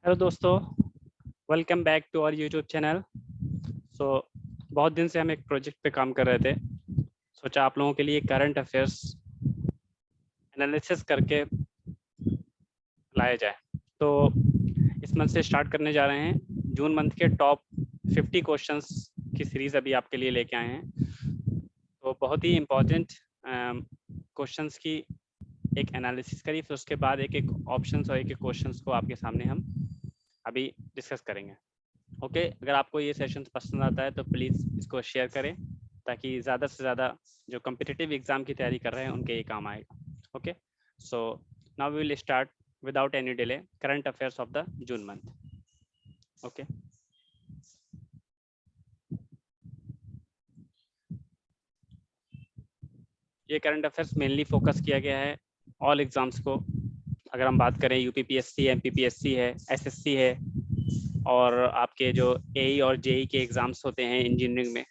Hello दोस्तों, welcome back to our YouTube channel. So बहुत दिन से हम एक प्रोजेक्ट पे काम कर रहे थे। सोचा आप लोगों के लिए करंट अफेयर्स एनालिसिस करके लाया जाए। तो इस मंथ से स्टार्ट करने जा रहे हैं। जून मंथ के टॉप 50 क्वेश्चंस की सीरीज अभी आपके लिए लेके आए हैं। तो बहुत ही इम्पोर्टेंट क्वेश्चंस की एक एनालिसिस करी, फिर उसके बाद एक एक ऑप्शंस और एक एक क्वेश्चंस को आपके सामने हम अभी डिस्कस करेंगे। ओके, अगर आपको ये सेशन पसंद आता है तो प्लीज़ इसको शेयर करें ताकि ज़्यादा से ज़्यादा जो कम्पिटिटिव एग्जाम की तैयारी कर रहे हैं उनके ये काम आएगा। Okay, so now we will start without any delay current affairs of the June month. Okay, ये करंट अफेयर्स मेनली फोकस किया गया है ऑल एग्जाम्स को। अगर हम बात करें यूपीपीएससी, एमपीपीएससी है, एसएससी है, और आपके जो एई और जेई के एग्जाम्स होते हैं इंजीनियरिंग में,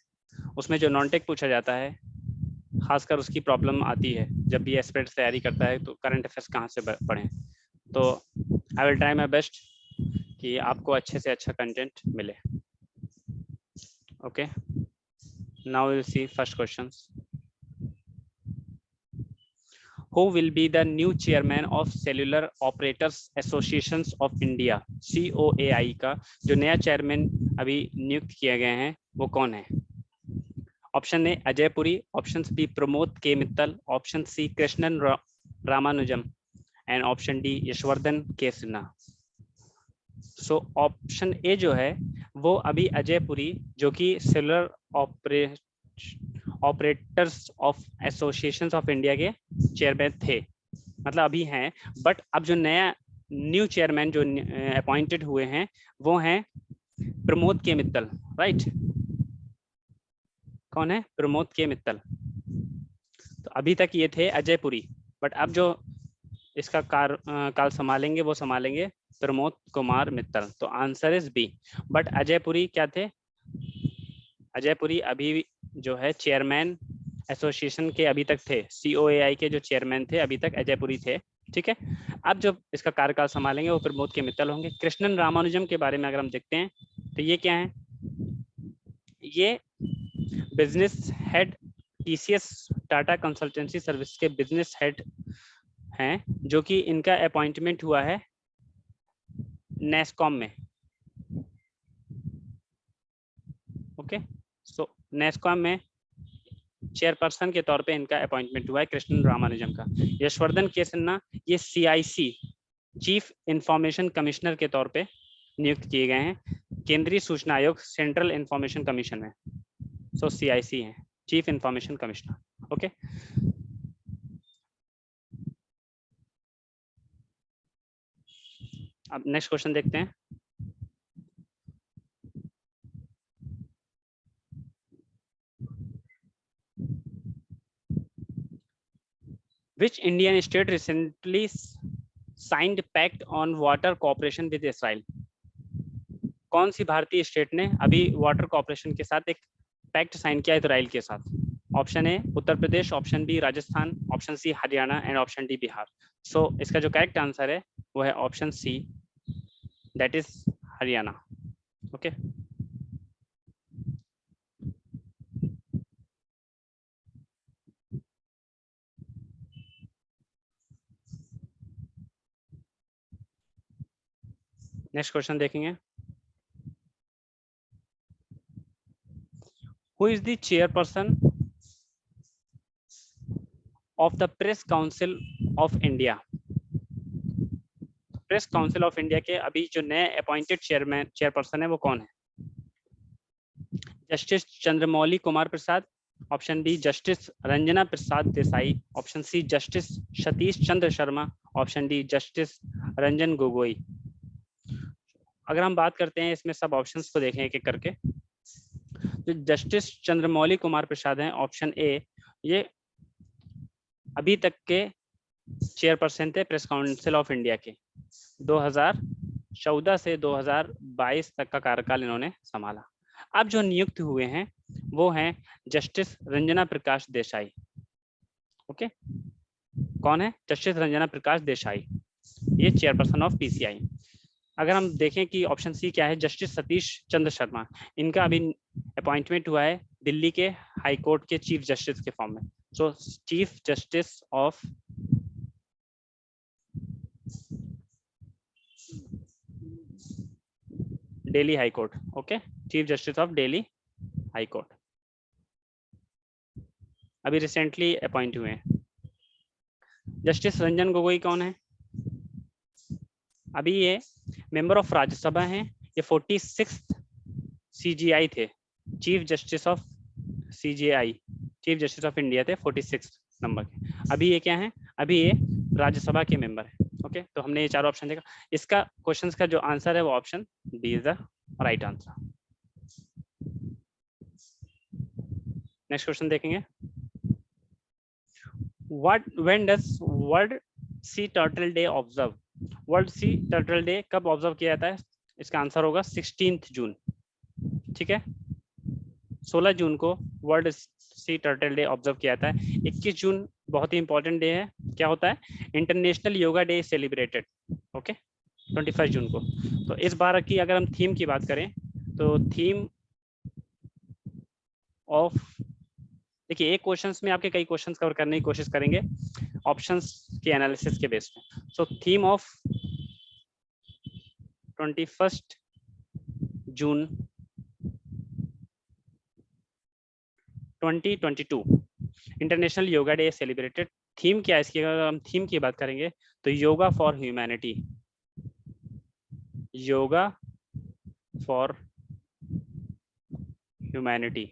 उसमें जो नॉन टेक पूछा जाता है, खासकर उसकी प्रॉब्लम आती है जब भी एस्पिरेंट्स तैयारी करता है तो करंट अफेयर्स कहाँ से पढ़ें। तो I will try my best कि आपको अच्छे से अच्छा कंटेंट मिले। Okay, now will C first questions. Who will be the new chairman of Cellular Operators Associations of India? COAI का जो नया चेयरमैन अभी नियुक्त किए गए हैं वो कौन है? Option A Ajay Puri, option B Pramod K Mittal, option C Krishnan Ramanujam and option D Yashvardhan K Sinha. So option A जो है वो अभी अजय पुरी, जो कि cellular operators of associations of India के चेयरमैन थे, मतलब अभी हैं, बट अब जो नया न्यू चेयरमैन जो अपॉइंटेड हुए हैं वो हैं प्रमोद के मित्तल। राइट, कौन है? प्रमोद के मित्तल। तो अभी तक ये थे अजय पुरी, बट अब जो इसका काल संभालेंगे वो संभालेंगे प्रमोद कुमार मित्तल। तो answer is B. But Ajay Puri क्या थे? अजय पुरी अभी जो है चेयरमैन एसोसिएशन के अभी तक थे, COAI के जो चेयरमैन थे अभी तक अजय पुरी थे। ठीक है, अब जब इसका कार्यकाल संभालेंगे वो प्रमोद के मित्तल होंगे। कृष्णन रामानुजम के बारे में अगर हम देखते हैं तो ये क्या है? ये business head TCS Tata consultancy service के बिजनेस हेड हैं, जो कि इनका अपॉइंटमेंट हुआ है नेस्कॉम में। ओके, सो नेस्कॉम में चेयरपर्सन के तौर पे इनका अपॉइंटमेंट हुआ है कृष्णन रामानुजम का। यशवर्धन के सिन्हा ये CIC चीफ इंफॉर्मेशन कमिश्नर के तौर पे नियुक्त किए गए हैं केंद्रीय सूचना आयोग सेंट्रल इंफॉर्मेशन कमीशन में। सो CIC है चीफ इंफॉर्मेशन कमिश्नर। ओके, अब नेक्स्ट क्वेश्चन देखते हैं। Which Indian state recently signed pact on water cooperation with Israel? कौन सी भारतीय स्टेट ने अभी वाटर कॉर्पोरेशन के साथ एक पैक्ट साइन किया इजराइल के साथ? Option A Uttar Pradesh, option B Rajasthan, option C Haryana and option D Bihar. So इसका जो करेक्ट आंसर है वो है option C, that is Haryana. Okay, next question देखेंगे। Who is the chairperson of the press council of India? Press council of India के अभी जो नए अपॉइंटेड चेयरपर्सन है वो कौन है? Justice Chandramauli Kumar Prasad, option B justice Ranjana Prasad Desai, option C justice Satish Chandra Sharma, option D justice Ranjan Gogoi. अगर हम बात करते हैं इसमें सब ऑप्शंस को देखें एक एक करके, तो जस्टिस चंद्रमौली कुमार प्रसाद हैं ऑप्शन ए, ये अभी तक के चेयरपर्सन थे प्रेस काउंसिल ऑफ इंडिया के। 2014 से 2022 तक का कार्यकाल इन्होंने संभाला। अब जो नियुक्त हुए हैं वो हैं जस्टिस रंजना प्रकाश देसाई। ओके, कौन है? जस्टिस रंजना प्रकाश देसाई, ये चेयरपर्सन ऑफ PCI। अगर हम देखें कि ऑप्शन सी क्या है, जस्टिस सतीश चंद्र शर्मा, इनका अभी अपॉइंटमेंट हुआ है दिल्ली के हाई कोर्ट के चीफ जस्टिस के फॉर्म में। सो chief justice of Delhi high court, okay, chief justice of Delhi high court अभी रिसेंटली अपॉइंट हुए हैं। जस्टिस रंजन गोगोई कौन है? अभी ये मेंबर ऑफ राज्यसभा हैं, ये 46 CGI थे, chief justice of CJI, chief justice of India थे 46 नंबर के। अभी ये क्या है, अभी ये राज्यसभा के मेंबर है। ओके, तो हमने ये चारों ऑप्शन देखा। इसका क्वेश्चंस का जो आंसर है वो option D is the right answer. Next question देखेंगे, when does world sea turtle day observe? World sea turtle day कब ऑब्जर्व किया जाता है? इसका आंसर होगा 16 जून। ठीक है, 16 जून को world sea turtle day observe किया जाता है। 21 जून बहुत ही इंपॉर्टेंट डे है, क्या होता है? International yoga day celebrated, okay, 21 जून को। तो इस बार की अगर हम थीम की बात करें तो थीम ऑफ, देखिए एक क्वेश्चंस में आपके कई क्वेश्चंस कवर करने की कोशिश करेंगे ऑप्शंस के एनालिसिस के बेस पे। So theme of 21 June 2022 international yoga day celebrated. Theme क्या है इसकी? अगर हम थीम की बात करेंगे तो yoga for humanity, yoga for humanity,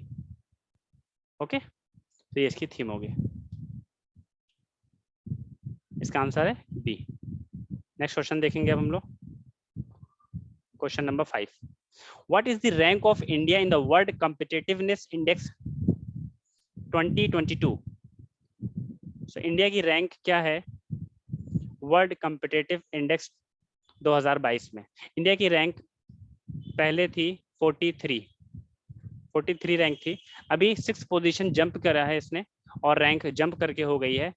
okay, तो ये इसकी थीम होगी। इसका आंसर है बी। नेक्स्ट क्वेश्चन देखेंगे अब हम लोग, question number 5, what is the rank of India in the world competitiveness index 2022? So India की रैंक क्या है वर्ल्ड कॉम्पिटिटिव इंडेक्स 2022 में? इंडिया की रैंक पहले थी 43 रैंक थी, अभी 6 पोजीशन जंप करा है इसने और रैंक जंप करके हो गई है,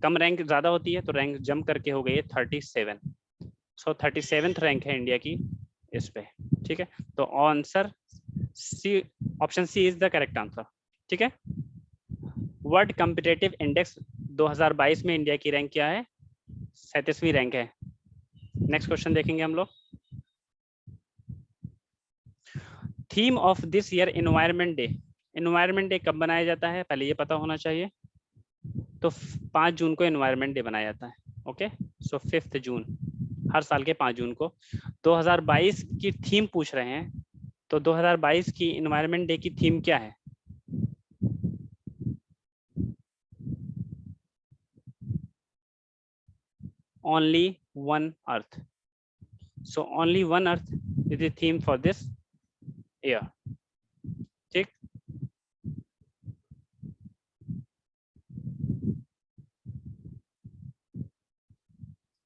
कम रैंक ज्यादा होती है तो रैंक जंप करके हो गई है 37। सो 37th रैंक है इंडिया की इस पे। ठीक है, तो answer C, option C is the correct answer. ठीक है, वर्ल्ड कॉम्पिटिटिव इंडेक्स 2022 में इंडिया की रैंक क्या है? 37वीं रैंक है। नेक्स्ट क्वेश्चन देखेंगे हम लोग, theme of this year environment day. Environment day कब बनाया जाता है पहले ये पता होना चाहिए। तो 5 जून को एनवायरनमेंट डे बनाया जाता है, ओके, सो 5 जून, हर साल के 5 जून को। 2022 की थीम पूछ रहे हैं, तो 2022 की एनवायरनमेंट डे की थीम क्या है? Only one earth, so only one earth is the theme for this year. ठीक,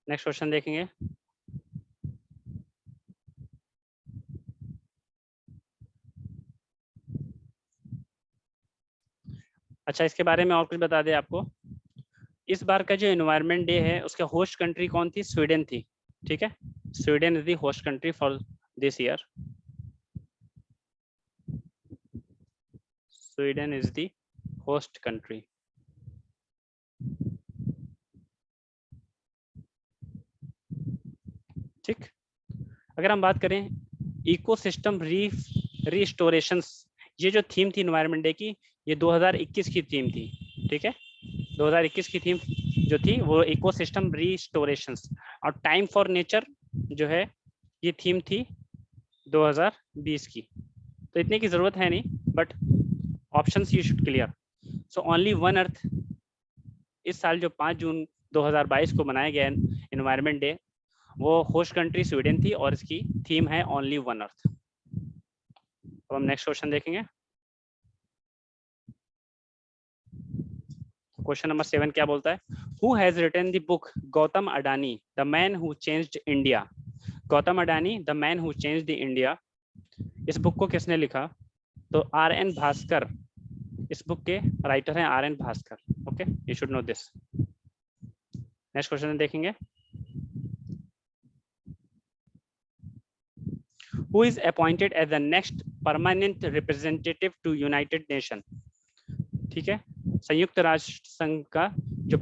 नेक्स्ट क्वेश्चन देखेंगे, अच्छा इसके बारे में और कुछ बता दें आपको, इस बार का जो एनवायरनमेंट डे है उसका होस्ट कंट्री कौन थी? स्वीडन थी। ठीक है, Sweden is the host country for this year, Sweden is the host country. ठीक, अगर हम बात करें इकोसिस्टम रिस्टोरेशंस, ये जो थीम थी एनवायरनमेंट डे की, ये 2021 की थीम थी। ठीक है, 2021 की थीम जो थी वो इकोसिस्टम रिस्टोरेशंस, और टाइम फॉर नेचर जो है ये थीम थी 2020 की। तो इतने की जरूरत है नहीं, but options you should clear. So only one earth, इस साल जो 5 जून 2022 को मनाया गया एनवायरनमेंट डे, वो होस्ट कंट्री स्वीडन थी और इसकी थीम है ओनली वन अर्थ। अब हम नेक्स्ट क्वेश्चन देखेंगे, क्वेश्चन नंबर 7 क्या बोलता है? Who has written the book Gautam Adani the man who changed India? Gautam Adani the man who changed the India, इस बुक को किसने लिखा? तो RN भास्कर, इस बुक के राइटर हैं RN Bhaskar. Okay, you should know this. Next question देखेंगे, Who is appointed as the next permanent representative to United Nation? ठीक है, संयुक्त राष्ट्र संघ का जो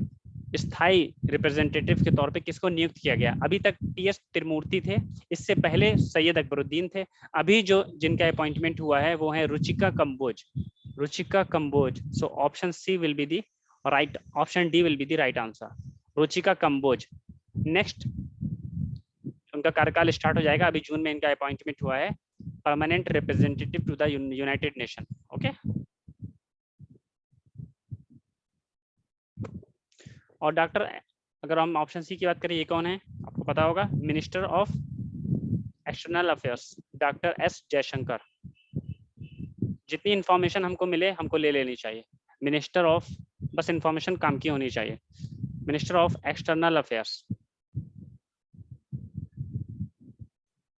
स्थायी रिप्रेजेंटेटिव के तौर पे किसको नियुक्त किया गया? अभी तक टीएस त्रिमूर्ति थे, इससे पहले सैयद अकबरुद्दीन थे, अभी जो जिनका अपॉइंटमेंट हुआ है वो है Ruchika Kamboj. Ruchika Kamboj. So option C will be the right, option D will be the right answer. Ruchika Kamboj. Next, उनका कार्यकाल स्टार्ट हो जाएगा, अभी जून में इनका अपॉइंटमेंट हुआ है, permanent representative to the United Nation. Okay. और डॉक्टर, अगर हम ऑप्शन सी की बात करें, ये कौन है आपको पता होगा? Minister of external affairs doctor S Jaishankar. जितनी इंफॉर्मेशन हमको मिले हमको ले लेनी चाहिए. मिनिस्टर ऑफ, बस इंफॉर्मेशन काम की होनी चाहिए. Minister of external affairs.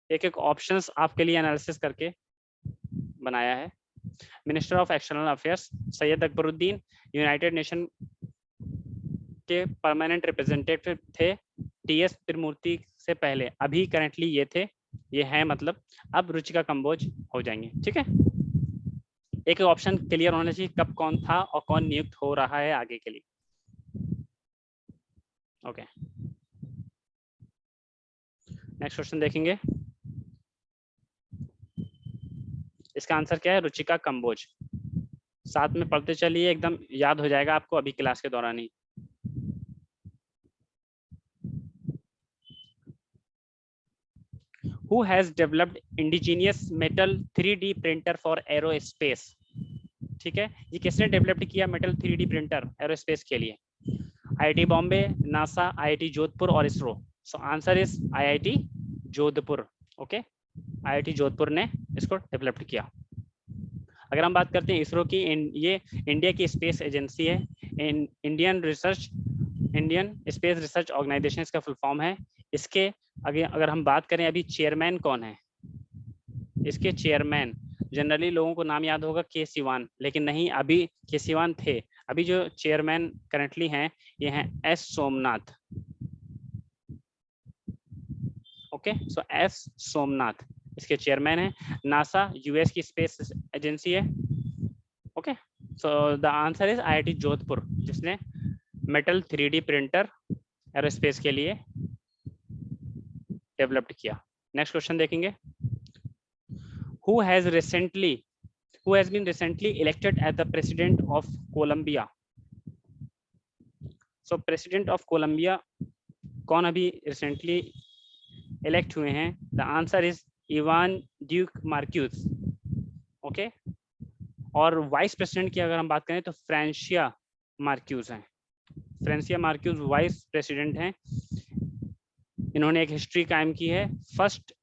एक एक ऑप्शंस आपके लिए एनालिसिस करके बनाया है. Minister of external affairs Syed Akbaruddin United nation के परमानेंट रिप्रेजेंटेटिव थे टीएस त्रिमूर्ति से पहले, अभी करंटली ये थे, ये हैं, मतलब अब रुचिका कंबोज हो जाएंगे. ठीक है, एक ऑप्शन क्लियर होना चाहिए कब कौन था और कौन नियुक्त हो रहा है आगे के लिए. ओके, नेक्स्ट क्वेश्चन देखेंगे. इसका आंसर क्या है? रुचिका कंबोज. साथ में पढ़ते चलिए, एकदम याद हो जाएगा आपको अभी क्लास के दौरान ही. Who has developed indigenous metal 3D printer for aerospace? ठीक है, ये किसने डेवलप किया मेटल 3D प्रिंटर एरोस्पेस के लिए? IIT Bombay, NASA, IIT Jodhpur और ISRO. So answer is IIT Jodhpur. Okay, IIT Jodhpur ने इसको डेवलप किया. अगर हम बात करते हैं इसरो की, ये इंडिया की स्पेस एजेंसी है. इंडियन स्पेस रिसर्च ऑर्गेनाइजेशन इसका फुल फॉर्म है. इसके अगर हम बात करें, अभी चेयरमैन कौन है इसके? चेयरमैन जनरली लोगों को नाम याद होगा के सिवान, लेकिन नहीं, अभी के सिवान थे. अभी जो चेयरमैन करंटली हैं ये हैं एस सोमनाथ. ओके, सो एस सोमनाथ इसके चेयरमैन है. नासा यूएस की स्पेस एजेंसी है. Okay, so the answer is IIT Jodhpur, जिसने मेटल 3D प्रिंटर एरोस्पेस के लिए डेवलप्ड किया. नेक्स्ट क्वेश्चन देखेंगे. Who has been recently elected as the president of Colombia? So president of Colombia कौन अभी recently elect हुए हैं? The answer is Ivan Duque Marquess. Okay, और वाइस प्रेसिडेंट की अगर हम बात करें तो फ्रांसिया मार्क्यूज हैं. फ्रांसिया मार्क्यूज वाइस प्रेसिडेंट हैं. इन्होंने एक हिस्ट्री कायम की है, first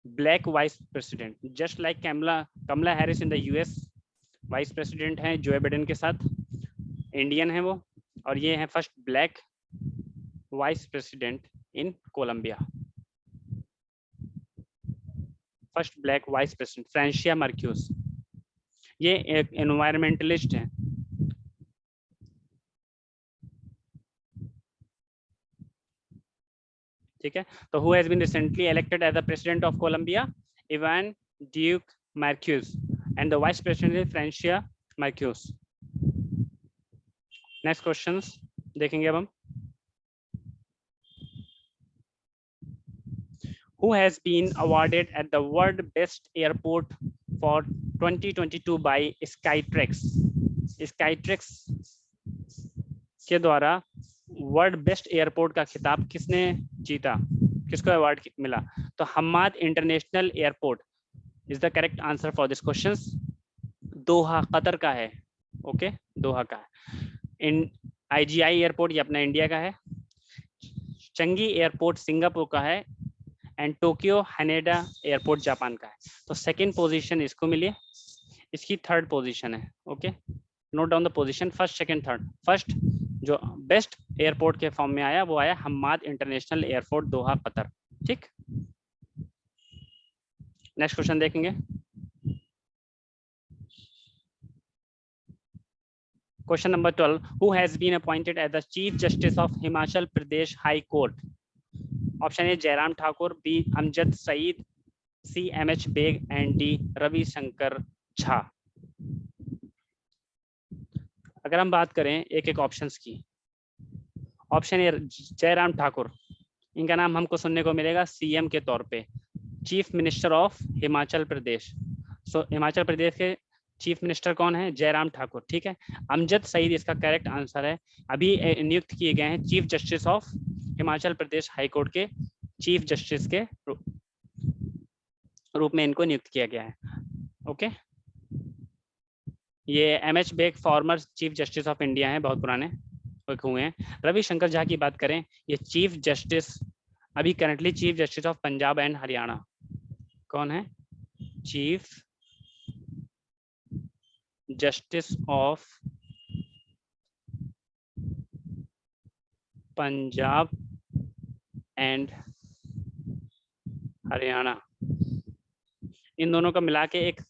black vice president, just like Kamala Harris in the US vice president हैं जो बाइडेन के साथ, इंडियन है वो, और ये है first black vice president in Colombia. First black vice president Francia Marquez. ये एक एनवायरमेंटलिस्ट हैं. ठीक है, तो who has been recently elected as the president of Colombia? Ivan Duque Marquez, and the vice president is Francia Marquez. Next questions देखेंगे अब हम. Who has been awarded at the World Best Airport for 2022 by Skytrax? Skytrax के द्वारा world best airport का खिताब किसने जीता? किसको अवार्ड मिला? तो Hammad international airport is the correct answer for this question. Doha Qatar का है. ओके, दोहा का है. इन आईजीआई एयरपोर्ट ये अपना इंडिया का है. चंगी एयरपोर्ट सिंगापुर का है, and Tokyo Haneda airport Japan का है. तो सेकंड पोजीशन इसको मिली है, इसकी थर्ड पोजीशन है. Okay, note down the position, first second third. First जो बेस्ट एयरपोर्ट के फॉर्म में आया वो आया Hamad international airport Doha Qatar. ठीक, नेक्स्ट क्वेश्चन देखेंगे. Question number 12. Who has been appointed as the chief justice of Himachal Pradesh high court? Option A Jairam Thakur, B Amjad Saeed, C MH Beg and D Ravishankar Jha. अगर हम बात करें एक एक ऑप्शंस की, ऑप्शन ए जयराम ठाकुर, इनका नाम हमको सुनने को मिलेगा सीएम के तौर पे, चीफ मिनिस्टर ऑफ हिमाचल प्रदेश। सो हिमाचल प्रदेश के चीफ मिनिस्टर कौन है? जयराम ठाकुर, ठीक है। अमजद सईद इसका करेक्ट आंसर है, अभी नियुक्त किए गए हैं chief justice of Himachal Pradesh high court के चीफ जस्टिस के रूप में इनको नियुक्त किया गया है। ओके, ये MH Beg former chief justice of India है, बहुत पुराने हुए हैं। रविशंकर झा की बात करें, ये चीफ जस्टिस, अभी currently chief justice of Punjab and Haryana. कौन है? Chief justice of Punjab and Haryana, इन दोनों का मिला के एक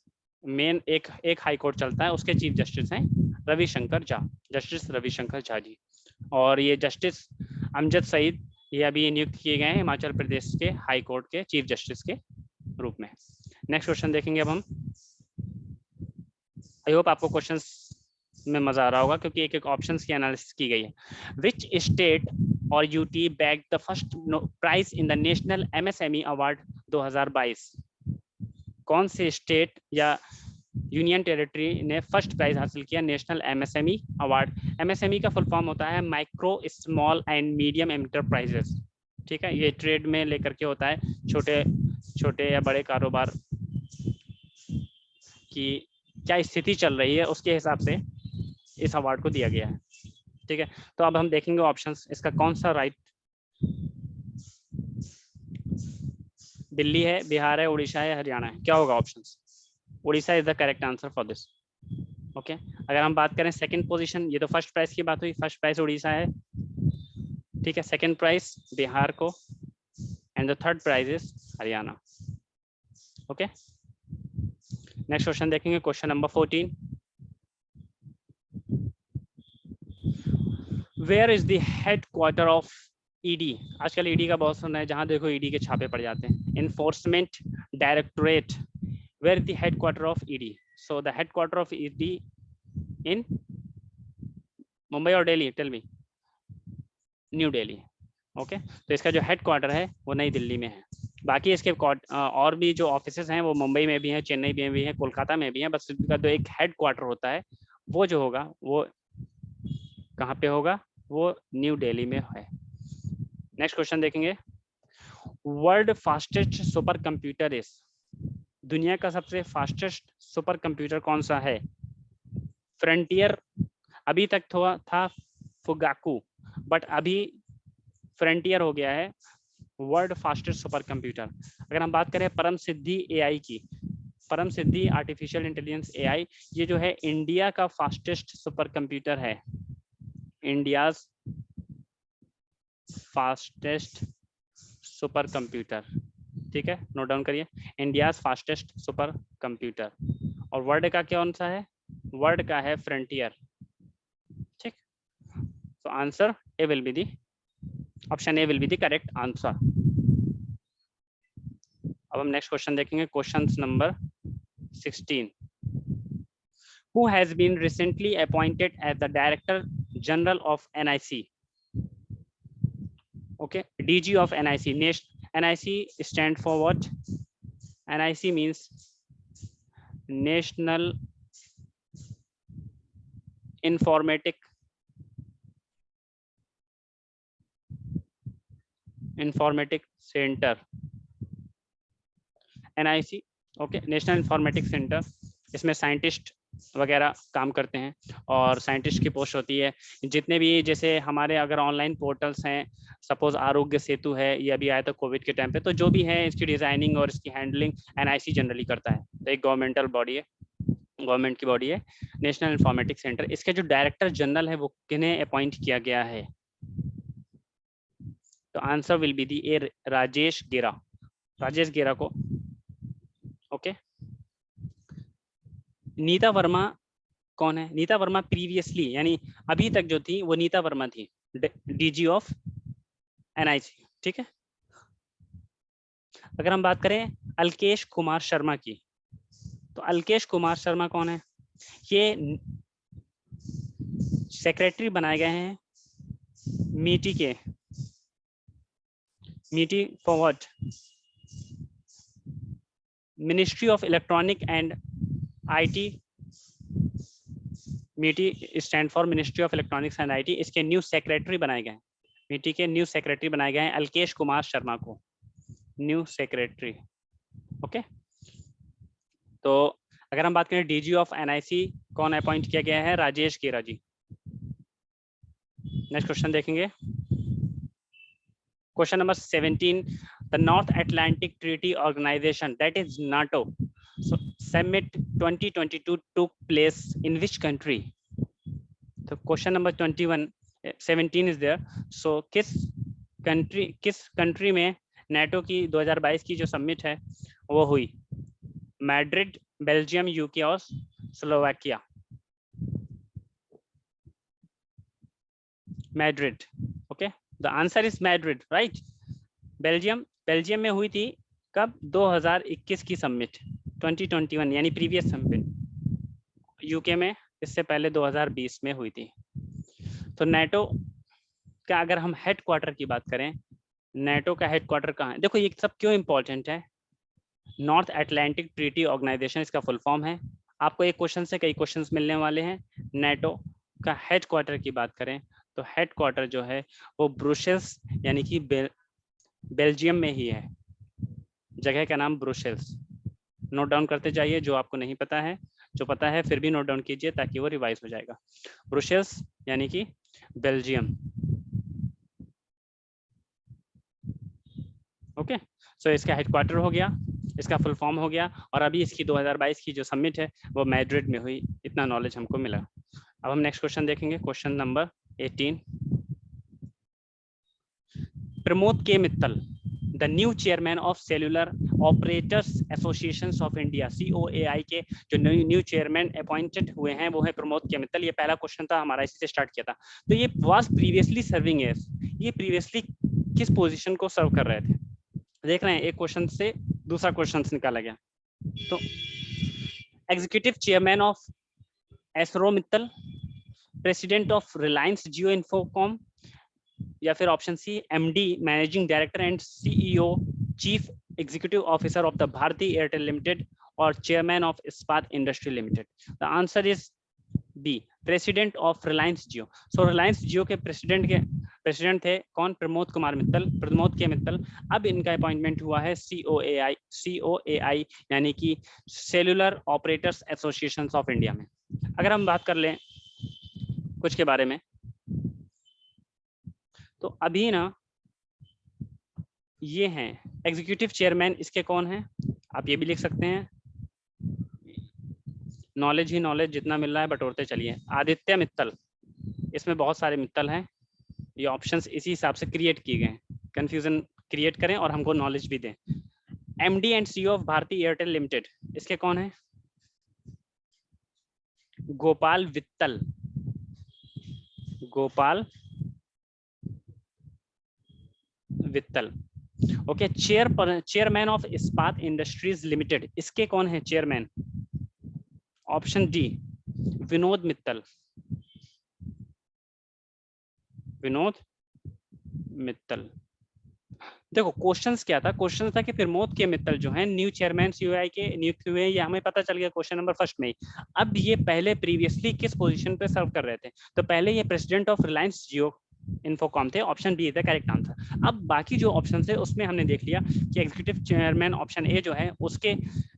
मेन एक हाई कोर्ट चलता है, उसके चीफ जस्टिस हैं रविशंकर झा, जस्टिस रविशंकर झा जी। और ये जस्टिस अमजद सईद, ये अभी नियुक्त किए गए हैं हिमाचल प्रदेश के हाई कोर्ट के चीफ जस्टिस के रूप में। नेक्स्ट क्वेश्चन देखेंगे अब हम। आई होप आपको क्वेश्चंस में मजा आ रहा होगा, क्योंकि एक एक ऑप्शंस की एनालिसिस की गई है। विच स्टेट और UT bag the first prize in the national MSME award 2022? कौन से स्टेट या यूनियन टेरिटरी ने फर्स्ट प्राइज हासिल किया नेशनल एमएसएमई अवार्ड? एमएसएमई का फुल फॉर्म होता है micro small and medium enterprises, ठीक है। ये ट्रेड में लेकर के होता है, छोटे छोटे या बड़े कारोबार की क्या स्थिति चल रही है उसके हिसाब से इस अवार्ड को दिया गया है, ठीक है। तो अब हम देखेंगे ऑप्शंस, इसका कौन सा राइट, दिल्ली है, बिहार है, उड़ीसा है, हरियाणा है, क्या होगा options? Orissa is the correct answer for this. Okay, अगर हम बात करें सेकंड पोजीशन, ये तो फर्स्ट प्राइज की बात हुई, फर्स्ट प्राइज उड़ीसा है, ठीक है। सेकंड प्राइज बिहार को and the third prize is Haryana. Okay, next question देखेंगे, question number 14। Where is the headquarter of ED? आजकल ईडी का बहुत सुनना है, जहां देखो ईडी के छापे पड़ जाते हैं। Enforcement directorate, where is the headquarter of ED? So the headquarter of ED in Mumbai और Delhi? Tell me. New Delhi. Okay, तो इसका जो हेडक्वार्टर है वो नई दिल्ली में है। बाकी इसके और भी जो ऑफिसेस हैं वो मुंबई में भी हैं, चेन्नई में भी हैं, कोलकाता में भी हैं, बस इसका जो एक हेडक्वार्टर होता है वो जो होगा वो कहाँ पे होगा? वो न्यू दिल्ली में है। नेक्स्ट क्वेश्चन देखेंगे, world fastest super computer is? दुनिया का सबसे फास्टेस्ट सुपर कंप्यूटर कौन सा है? फ्रंटियर अभी तक था फुगाकू, बट अभी फ्रंटियर हो गया है वर्ल्ड फास्टेस्ट सुपर कंप्यूटर। अगर हम बात करें परम सिद्धि एआई की, परम सिद्धि आर्टिफिशियल इंटेलिजेंस एआई, ये जो है इंडिया का फास्टेस्ट सुपर कंप्यूटर है, इंडियाज फास्टेस्ट सुपर कंप्यूटर, ठीक है, नोट डाउन करिए, इंडियाज फास्टेस्ट सुपर कंप्यूटर। और वर्ल्ड का कौन सा है? वर्ल्ड का है फ्रंटियर, ठीक। तो answer A will be the, option A will be the correct answer. अब हम नेक्स्ट क्वेश्चन देखेंगे, question number 16। Who has been recently appointed as the Director General of NIC? Okay, DG of NIC. NIC stand for what? NIC means National Informatic Center, NIC, okay, national informatic centre. इसमें scientist वगैरह काम करते हैं और scientist की post होती है। जितने भी जैसे हमारे अगर ऑनलाइन पोर्टल्स हैं, सपोज आरोग्य सेतु है, ये अभी आया था कोविड के टाइम पे, तो जो भी है इसकी डिजाइनिंग और इसकी हैंडलिंग एनआईसी जनरली करता है। तो एक गवर्नमेंटल बॉडी है, गवर्नमेंट की बॉडी है नेशनल इंफॉर्मेटिक सेंटर। इसके जो डायरेक्टर जनरल है वो किन्हें अपॉइंट किया गया है? तो आंसर विल बी दी ए राजेश गेरा, राजेश गेरा को। ओके, नीता वर्मा कौन है? नीता वर्मा प्रीवियसली यानी अभी तक जो थी वो नीता वर्मा थी, डीजी ऑफ एनआईसी, ठीक है। अगर हम बात करें अल्केश कुमार शर्मा की, तो अल्केश कुमार शर्मा कौन है? ये सेक्रेटरी बनाए गए हैं मीटी के, MeitY for what? Ministry of electronic and IT, MeitY stand for ministry of electronics and IT. इसके न्यू सेक्रेटरी बनाए गए हैं, मीटी के न्यू सेक्रेटरी बनाए गए हैं अल्केश कुमार शर्मा को, न्यू सेक्रेटरी। ओके, तो अगर हम बात करें डीजी ऑफ एनआईसी कौन अपॉइंट किया गया है? राजेश गेरा जी। नेक्स्ट क्वेश्चन देखेंगे, question number 17, the North Atlantic Treaty Organisation that is NATO summit 2022 took place in which country? तो question number 17 is there. So किस कंट्री में नाटो की 2022 की जो समिट है वो हुई? मैड्रिड, बेल्जियम, यूके और Slovakia. Madrid, okay, the answer is Madrid, right. Belgium में हुई थी कब? 2021 की समिट, 2021 यानी प्रीवियस समिट। यूके में इससे पहले 2020 में हुई थी। तो नाटो का अगर हम हेडक्वार्टर की बात करें, नाटो का हेडक्वार्टर कहाँ है? देखो ये सब क्यों इंपॉर्टेंट है। नॉर्थ अटलांटिक ट्रीटी ऑर्गेनाइजेशन इसका फुल फॉर्म है। आपको एक क्वेश्चन से कई क्वेश्चंस मिलने वाले हैं। नाटो का हेडक्वार्टर की बात करें तो हेडक्वार्टर जो है वो ब्रुसेल्स यानी कि बेल्जियम में ही है। जगह का नाम ब्रुसेल्स। नोट डाउन करते जाइए जो आपको नहीं पता है, जो पता है फिर भी नोट डाउन कीजिए ताकि वो रिवाइज हो जाएगा। ब्रुसेल्स यानी कि बेल्जियम। ओके, सो इसका हेडक्वार्टर हो गया, इसका फुल फॉर्म हो गया, और अभी इसकी 2022 की जो समिट है वो मैड्रिड में हुई। इतना नॉलेज हमको मिला। अब हम नेक्स्ट क्वेश्चन देखेंगे, question number 18। Pramod K Mittal, the new chairman of cellular operators association of India, COAI के जो न्यू चेयरमैन अपॉइंटेड हुए हैं वो है प्रमोद के मित्तल। ये पहला क्वेश्चन था हमारा, इसी से स्टार्ट किया था। तो ये वाज प्रीवियसली सर्विंग एज, ये प्रीवियसली किस पोजीशन को सर्व कर रहे थे? देख रहे हैं एक क्वेश्चन से दूसरा क्वेश्चन निकाला गया। तो executive chairman of Arcelor Mittal, president of Reliance Jio Infocomm, या फिर option C MD managing director and CEO chief executive officer of the Bharti Airtel limited और chairman of Ispat industry limited. The answer is B, president of Reliance Jio. So Reliance Jio के प्रेसिडेंट थे कौन? Pramod Kumar Mittal, Pramod K Mittal. अब इनका appointment हुआ है COAI यानी कि cellular operators association of India में। अगर हम बात कर लें कुछ के बारे में, तो अभी ना ये हैं एग्जीक्यूटिव चेयरमैन, इसके कौन हैं? आप ये भी लिख सकते हैं, नॉलेज ही नॉलेज जितना मिल रहा है बटोरते चलिए। आदित्य मित्तल, इसमें बहुत सारे मित्तल हैं, ये ऑप्शंस इसी हिसाब से क्रिएट किए गए हैं, कंफ्यूजन क्रिएट करें और हमको नॉलेज भी दें। MD and CEO of Bharti Airtel limited, इसके कौन है? Gopal Vittal, Gopal Vittal. Okay, chairman of Ispat industries limited, इसके कौन है chairman? Option D, Vinod Mittal, Vinod Mittal. देखो क्वेश्चंस क्या था? क्वेश्चन था कि प्रमोद के मित्तल जो है न्यू चेयरमैन COAI के नियुक्त हुए, ये हमें पता चल गया क्वेश्चन नंबर फर्स्ट में ही। अब ये पहले प्रीवियसली किस पोजीशन पे सर्व कर रहे थे? तो पहले ये president of Reliance Jio Infocomm थे, option B the correct answer. अब बाकी जो ऑप्शन है उसमें हमने देख लिया कि एग्जीक्यूटिव चेयरमैन ऑप्शन ए जो है उसके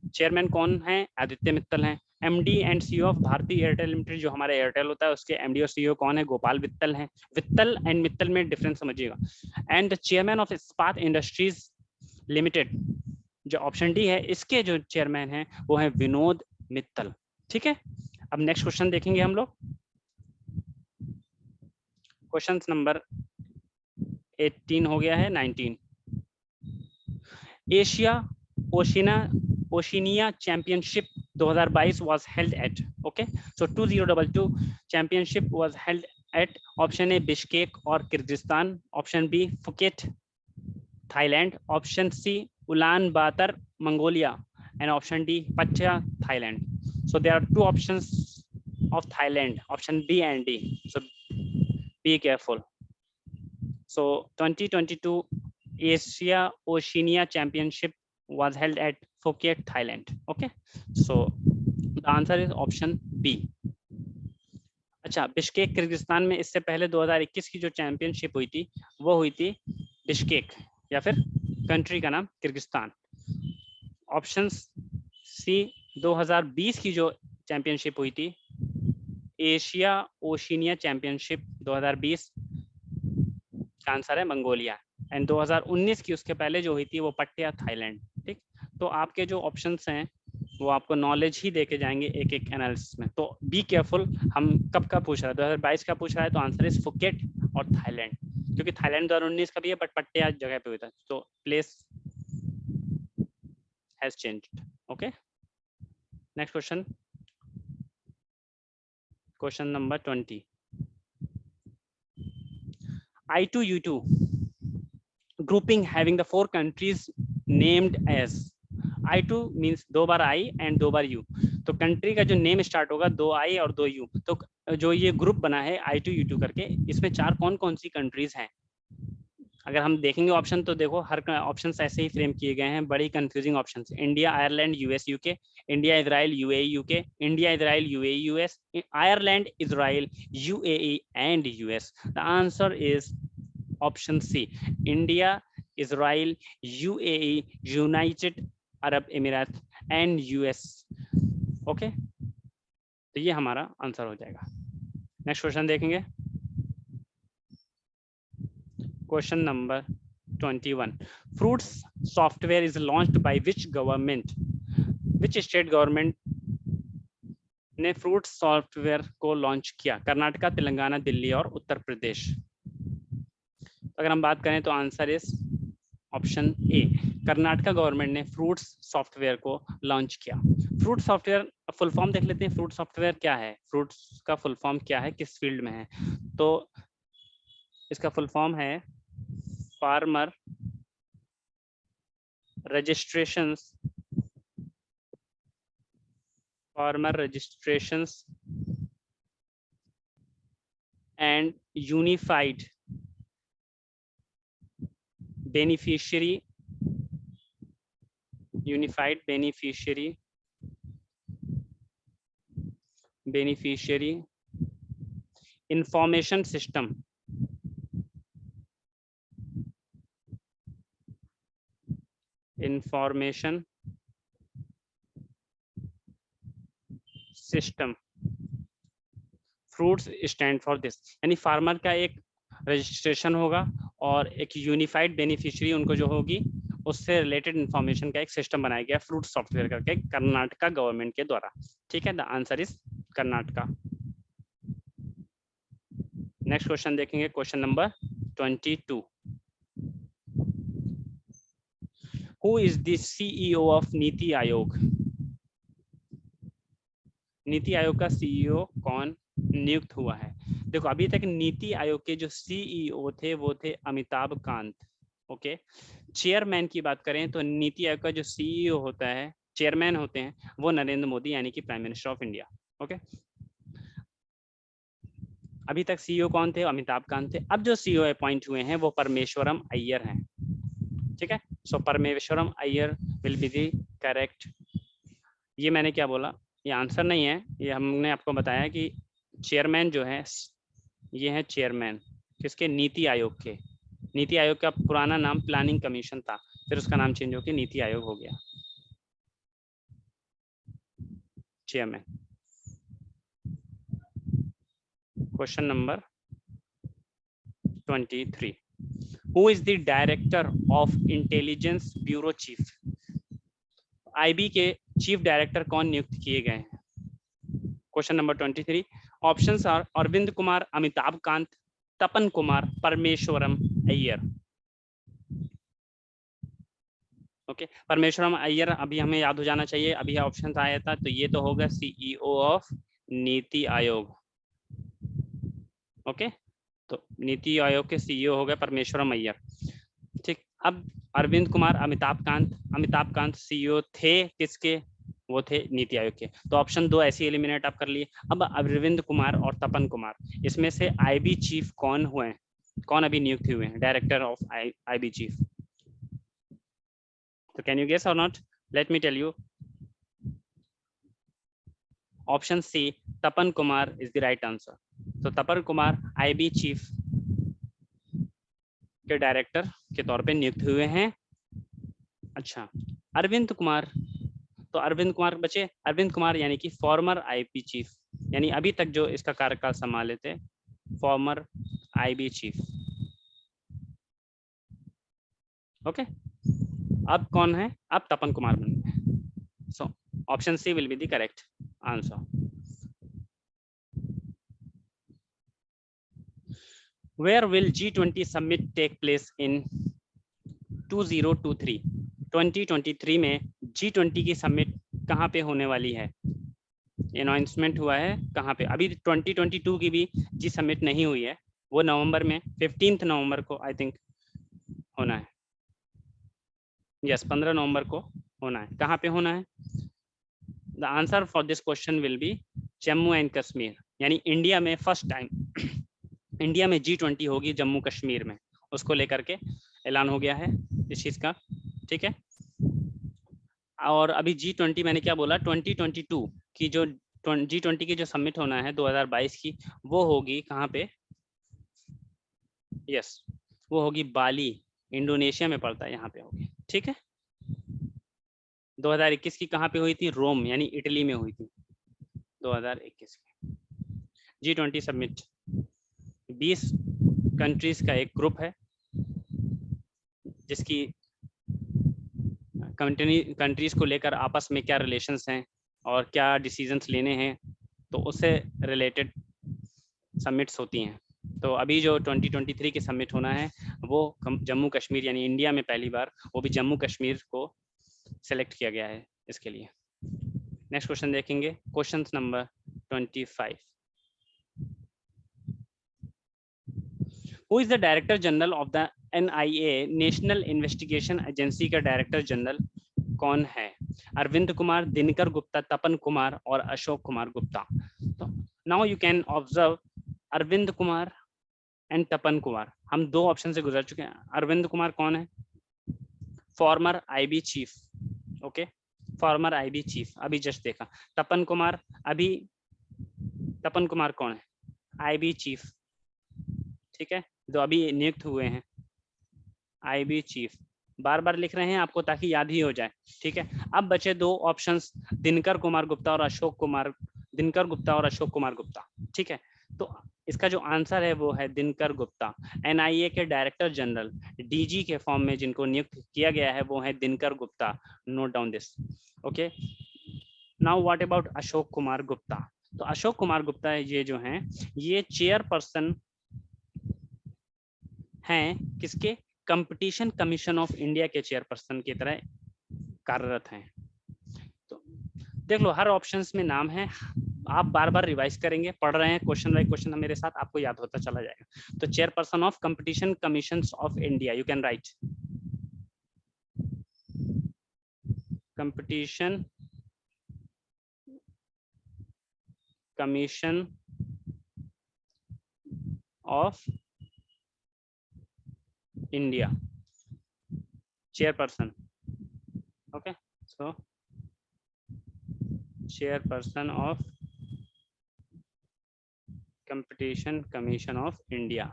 चेयरमैन कौन है? आदित्य मित्तल हैं। MD and CEO of Bharti Airtel limited, जो हमारे एयरटेल होता है उसके MD और CEO कौन है? गोपाल वित्तल हैं। वित्तल एंड मित्तल में डिफरेंस समझिएगा। And chairman of Ispat industries limited, जो ऑप्शन डी है, इसके जो चेयरमैन हैं वो है विनोद मित्तल। ठीक है, अब नेक्स्ट क्वेश्चन देखेंगे हम लोग, क्वेश्चन नंबर 18 हो गया है 19। Asia Oceania championship 2022 was held at, okay, so 2022 championship was held at option A Bishkek और Kyrgyzstan, option B Phuket Thailand, option C Ulan Bator, Mongolia, and option D, Pattaya, Thailand. So there are two options of Thailand, option B and D. So be careful. So 2022 Asia Oceania Championship was held at Phuket, Thailand. Okay, so the answer is option B. अच्छा, Bishkek Kyrgyzstan में इससे पहले 2021 की जो championship हुई थी वो हुई थी बिश्केक, या फिर कंट्री का नाम किर्गिस्तान। ऑप्शन सी, 2020 की जो चैंपियनशिप हुई थी एशिया ओशिनिया चैंपियनशिप 2020, का आंसर है मंगोलिया। एंड 2019 की उसके पहले जो हुई थी वो पट्टिया, थाईलैंड। ठीक, तो आपके जो ऑप्शंस हैं वो आपको नॉलेज ही देके जाएंगे एक एक एनालिसिस में, तो बी केयरफुल। हम कब का पूछ रहा है, 2022 का पूछ रहा है, तो आंसर इज फुकेट और थाईलैंड, क्योंकि थाईलैंड 2019 का भी है बट पट्टिया जगह पे हुआ था, तो place has changed. Okay, next question, question number 20। I2U2 grouping having the 4 countries named as, I2 means 2 bar I and 2 bar U, तो कंट्री का जो नेम स्टार्ट होगा 2 I और 2 U, तो जो ये ग्रुप बना है I2U2 करके, इसमें 4 कौन कौन सी कंट्रीज हैं। अगर हम देखेंगे ऑप्शन, तो देखो हर ऑप्शन ऐसे ही फ्रेम किए गए हैं, बड़ी confusing option. India, Ireland, US, UK, India, Israel, UAE, UK, India, Israel, UAE, US, Ireland, Israel, UAE and US. The answer is option C, India, Israel, UAE, United Arab Emirate and US. Okay, तो ये हमारा answer हो जाएगा। Next question देखेंगे, question number 21। Fruits software is launched by which government, which state government ने fruit software को launch किया, कर्नाटका, तेलंगाना, दिल्ली और उत्तर प्रदेश। अगर हम बात करें तो answer is option A, Karnataka government ने फ्रूट्स सॉफ्टवेयर को लॉन्च किया। फ्रूट सॉफ्टवेयर फुल फॉर्म देख लेते हैं, फ्रूट सॉफ्टवेयर क्या है, फ्रूट्स का फुल फॉर्म क्या है, किस फील्ड में है, तो इसका फुल फॉर्म है farmer registrations and unified beneficiary information system, fruits stand for this, यानी फार्मर का एक रजिस्ट्रेशन होगा और एक यूनिफाइड बेनिफिशियरी उनको जो होगी उससे रिलेटेड इंफॉर्मेशन का एक सिस्टम बनाया गया फ्रूट सॉफ्टवेयर करके कर्नाटका गवर्नमेंट के द्वारा। ठीक है, the answer is Karnataka. Next question देखेंगे, question number 22। Who is the CEO of NITI Aayog, NITI Aayog का सीईओ कौन नियुक्त हुआ है। देखो अभी तक नीति आयोग के जो सीईओ थे वो थे अमिताभ कांत। ओके, चेयरमैन की बात करें तो नीति आयोग का जो सीईओ होता है, चेयरमैन होते हैं वो नरेंद्र मोदी यानी कि prime minister of India. Okay, अभी तक सीईओ कौन थे, अमिताभ कांत थे। अब जो सीईओ अपॉइंट हुए हैं वो परमेश्वरम अय्यर हैं। ठीक है, so Parameswaran Iyer will be the correct. ये मैंने क्या बोला, ये आंसर नहीं है, ये हमने आपको बताया कि चेयरमैन जो है ये है चेयरमैन किसके, नीति आयोग के। नीति आयोग का पुराना नाम प्लानिंग कमीशन था, फिर उसका नाम चेंज होकर नीति आयोग हो गया। Chairman. Question number 23। Who is the director of intelligence bureau chief, IB के चीफ डायरेक्टर कौन नियुक्त किए गए हैं। Question number 23, options are Arvind Kumar, Amitabh Kant, Tapan Kumar, Parameswaran Iyer. Okay, Parameswaran Iyer अभी हमें याद हो जाना चाहिए, अभी ऑप्शन आया था, तो ये तो होगा सीईओ ऑफ नीति आयोग। ओके, तो नीति आयोग के सीईओ हो गए परमेश्वरम अय्यर। ठीक, अब अरविंद कुमार, अमिताभ कांत सीईओ थे किसके, वो थे नीति आयोग के। तो ऑप्शन 2 ऐसे एलिमिनेट आप कर लिए। अब अरविंद कुमार और तपन कुमार, इसमें से आईबी चीफ कौन हुए हैं, कौन अभी नियुक्त हुए हैं डायरेक्टर ऑफ आईबी चीफ? तो can you guess or not? Let me tell you. Option C, Tapan Kumar is the right answer. तो तपन कुमार आईबी चीफ के डायरेक्टर के तौर पे नियुक्त हुए हैं। अच्छा, अरविंद कुमार, तो अरविंद कुमार बचे, अरविंद कुमार यानी कि फॉर्मर आईबी चीफ, यानी अभी तक जो इसका कार्यकाल संभाले थे, फॉर्मर आईबी चीफ। ओके, अब कौन है, अब तपन कुमार बन गए। So option C will be the correct answer. Where will G20 summit take place in 2023? 2023 में G20 की समिट कहाँ पे होने वाली है? अनाउंसमेंट हुआ है कहाँ पे? अभी 2022 की भी जी समिट नहीं हुई है, वो नवंबर में 15 नवंबर को आई थिंक होना है। यस, 15 नवंबर को होना है। कहाँ पे होना है? The answer for this question will be Jammu and Kashmir, यानी इंडिया में फर्स्ट टाइम इंडिया में G20 होगी जम्मू कश्मीर में, उसको लेकर के ऐलान हो गया है इस चीज का। ठीक है, और अभी G20 मैंने क्या बोला, 2022 की जो G20 की जो समिट होना है 2022 की, वो होगी कहाँ पे? यस, वो होगी बाली, इंडोनेशिया में पड़ता है, यहाँ पे होगी। ठीक है, 2021 की कहाँ पे हुई थी? रोम, यानी इटली में हुई थी 2021 की G20 समिट। 20 कंट्रीज का एक ग्रुप है जिसकी कंट्रीज को लेकर आपस में क्या रिलेशंस हैं और क्या डिसीजंस लेने हैं, तो उससे रिलेटेड समिट्स होती हैं। तो अभी जो 2023 की समिट होना है वो जम्मू कश्मीर, यानी इंडिया में पहली बार, वो भी जम्मू कश्मीर को सेलेक्ट किया गया है इसके लिए। नेक्स्ट क्वेश्चन देखेंगे, question number 25। Who is the director general of the NIA, national investigation agency का डायरेक्टर जनरल कौन है? अरविंद कुमार, दिनकर गुप्ता, तपन कुमार और अशोक कुमार गुप्ता। तो now you can observe Arvind Kumar and Tapan Kumar, हम दो ऑप्शन से गुजर चुके हैं। अरविंद कुमार कौन है? Farmer IB chief. Okay, farmer IB chief, अभी जस्ट देखा। तपन कुमार, अभी तपन कुमार कौन है? IB chief. ठीक है, जो अभी नियुक्त हुए हैं आईबी चीफ, बार बार लिख रहे हैं आपको ताकि याद ही हो जाए। ठीक है, अब बचे दो ऑप्शंस, दिनकर कुमार गुप्ता और अशोक कुमार, दिनकर गुप्ता और अशोक कुमार गुप्ता। ठीक है, तो इसका जो आंसर है वो है दिनकर गुप्ता। NIA के डायरेक्टर जनरल, DG के फॉर्म में जिनको नियुक्त किया गया है वो है Dinkar Gupta. Note down this. Okay, now what about Ashok Kumar Gupta? तो अशोक कुमार गुप्ता ये जो हैं, ये चेयरपर्सन हैं किसके? कंपटीशन कमीशन ऑफ इंडिया के चेयरपर्सन की तरह कार्यरत हैं। तो देख लो, हर ऑप्शंस में नाम है, आप बार बार रिवाइज करेंगे, पढ़ रहे हैं क्वेश्चन बाय क्वेश्चन मेरे साथ, आपको याद होता चला जाएगा। तो chairperson of competition commission of India, you can write competition commission of India, chairperson. Okay, so chairperson of competition commission of India,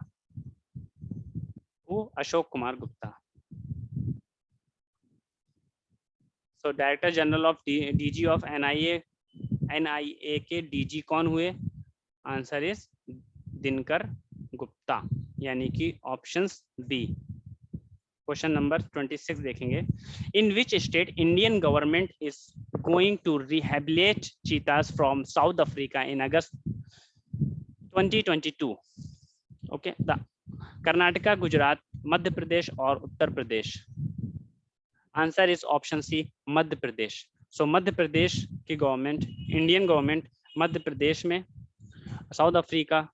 वो Ashok Kumar Gupta. so director general of DG of NIA के DG कौन हुए? आंसर इज दिनकर गुप्ता, यानी कि options B. Question number 26 देखेंगे, in which state Indian government is going to rehabilitate cheetahs from South Africa in August 2022? Okay, Karnataka, Gujarat, Madhya Pradesh और Uttar Pradesh. Answer is option C, Madhya Pradesh. So Madhya Pradesh की government, Indian government Madhya Pradesh में South Africa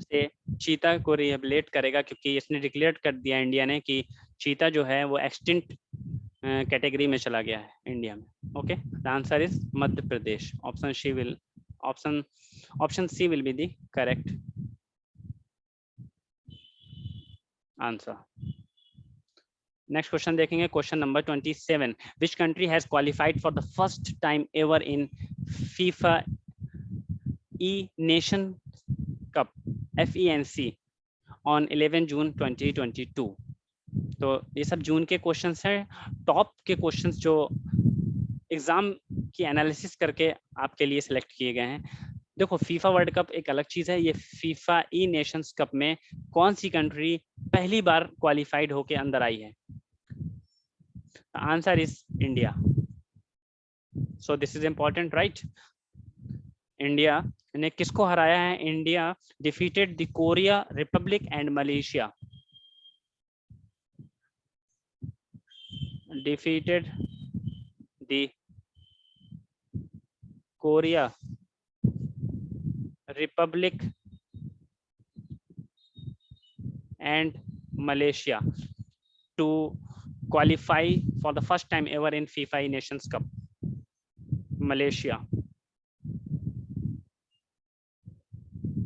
से चीता को rehabilitate करेगा, क्योंकि इसने डिक्लेयर कर दिया इंडिया ने कि चीता जो है वो एक्सटिंक्ट कैटेगरी में चला गया है इंडिया में. Okay, the answer is Madhya Pradesh. Option C will be the correct answer. Next question देखेंगे, question number 27. Which country has qualified for the first time ever in FIFA e nation cup FENC on 11 June 2022. तो ये सब जून के questions हैं, top के questions जो exam की analysis करके आपके लिए सिलेक्ट किए गए हैं. देखो, फीफा वर्ल्ड कप एक अलग चीज है, ये फीफा ई नेशंस कप में कौन सी कंट्री पहली बार क्वालिफाइड होके अंदर आई है? Answer is India. So this is important, right? India ने किसको हराया है? India defeated the Korea Republic and Malaysia. defeated the Korea Republic and Malaysia to qualify for the first time ever in FIFA Nations Cup. Malaysia.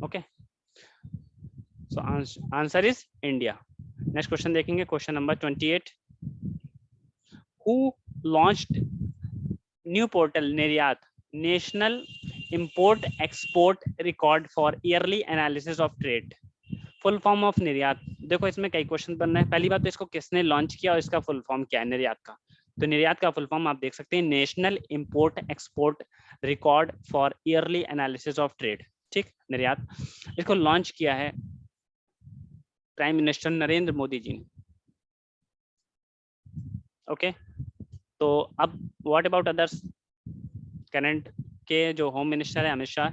Okay. So answer is India. Next question देखेंगे, question number 28. Who launched new portal Niryat, National Import Export Record for Yearly Analysis of Trade? Full form of निर्यात. देखो, इसमें कई question बन रहे हैं. पहली बात तो इसको किसने लॉन्च किया और इसका फुल फॉर्म क्या है निर्यात का? तो निर्यात का फुल फॉर्म आप देख सकते हैं, national import export record for yearly analysis of trade. ठीक, निर्यात. इसको लॉन्च किया है प्राइम मिनिस्टर नरेंद्र मोदी जी ने. ओके, तो अब व्हाट अबाउट अदर्स? करंट के जो होम मिनिस्टर है अमित शाह,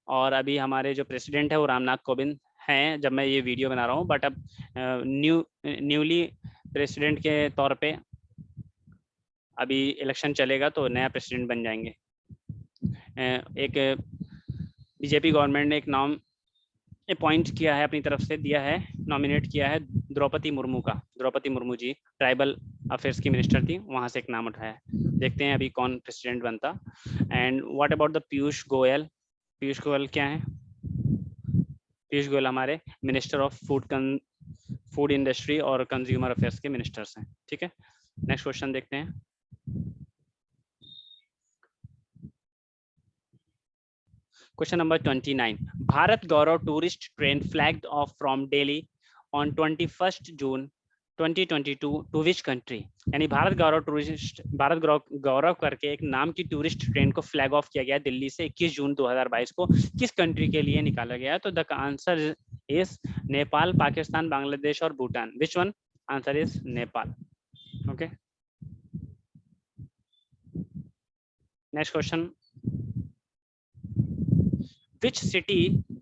और अभी हमारे जो प्रेसिडेंट है वो रामनाथ कोविंद हैं जब मैं ये वीडियो बना रहा हूँ. बट अब न्यूली प्रेसिडेंट के तौर पे अभी इलेक्शन चलेगा तो नया प्रेसिडेंट बन जाएंगे. एक बीजेपी गवर्नमेंट ने एक नाम अपॉइंट किया है, अपनी तरफ से दिया है, नॉमिनेट किया है द्रौपदी मुर्मू का. द्रौपदी मुर्मू जी ट्राइबल अफेयर्स की मिनिस्टर थी, वहां से एक नाम उठाया है. देखते हैं अभी कौन प्रेसिडेंट बनता. And what about the Piyush Goyal? Piyush Goyal क्या है? पीयूष गोयल हमारे मिनिस्टर ऑफ फूड इंडस्ट्री और कंज्यूमर अफेयर्स के मिनिस्टर्स हैं. ठीक है, नेक्स्ट क्वेश्चन देखते हैं. Question number 29. Bharat Gaurav tourist train flagged off from Delhi on 21st June 2022 to which country? यानी भारत गौरव करके एक नाम की टूरिस्ट ट्रेन को फ्लैग ऑफ किया गया दिल्ली से 21 जून 2022 को. किस कंट्री के लिए निकाला गया? तो the answer is Nepal, Pakistan, Bangladesh और Bhutan. Which one? Answer is Nepal. Okay, next question. Which city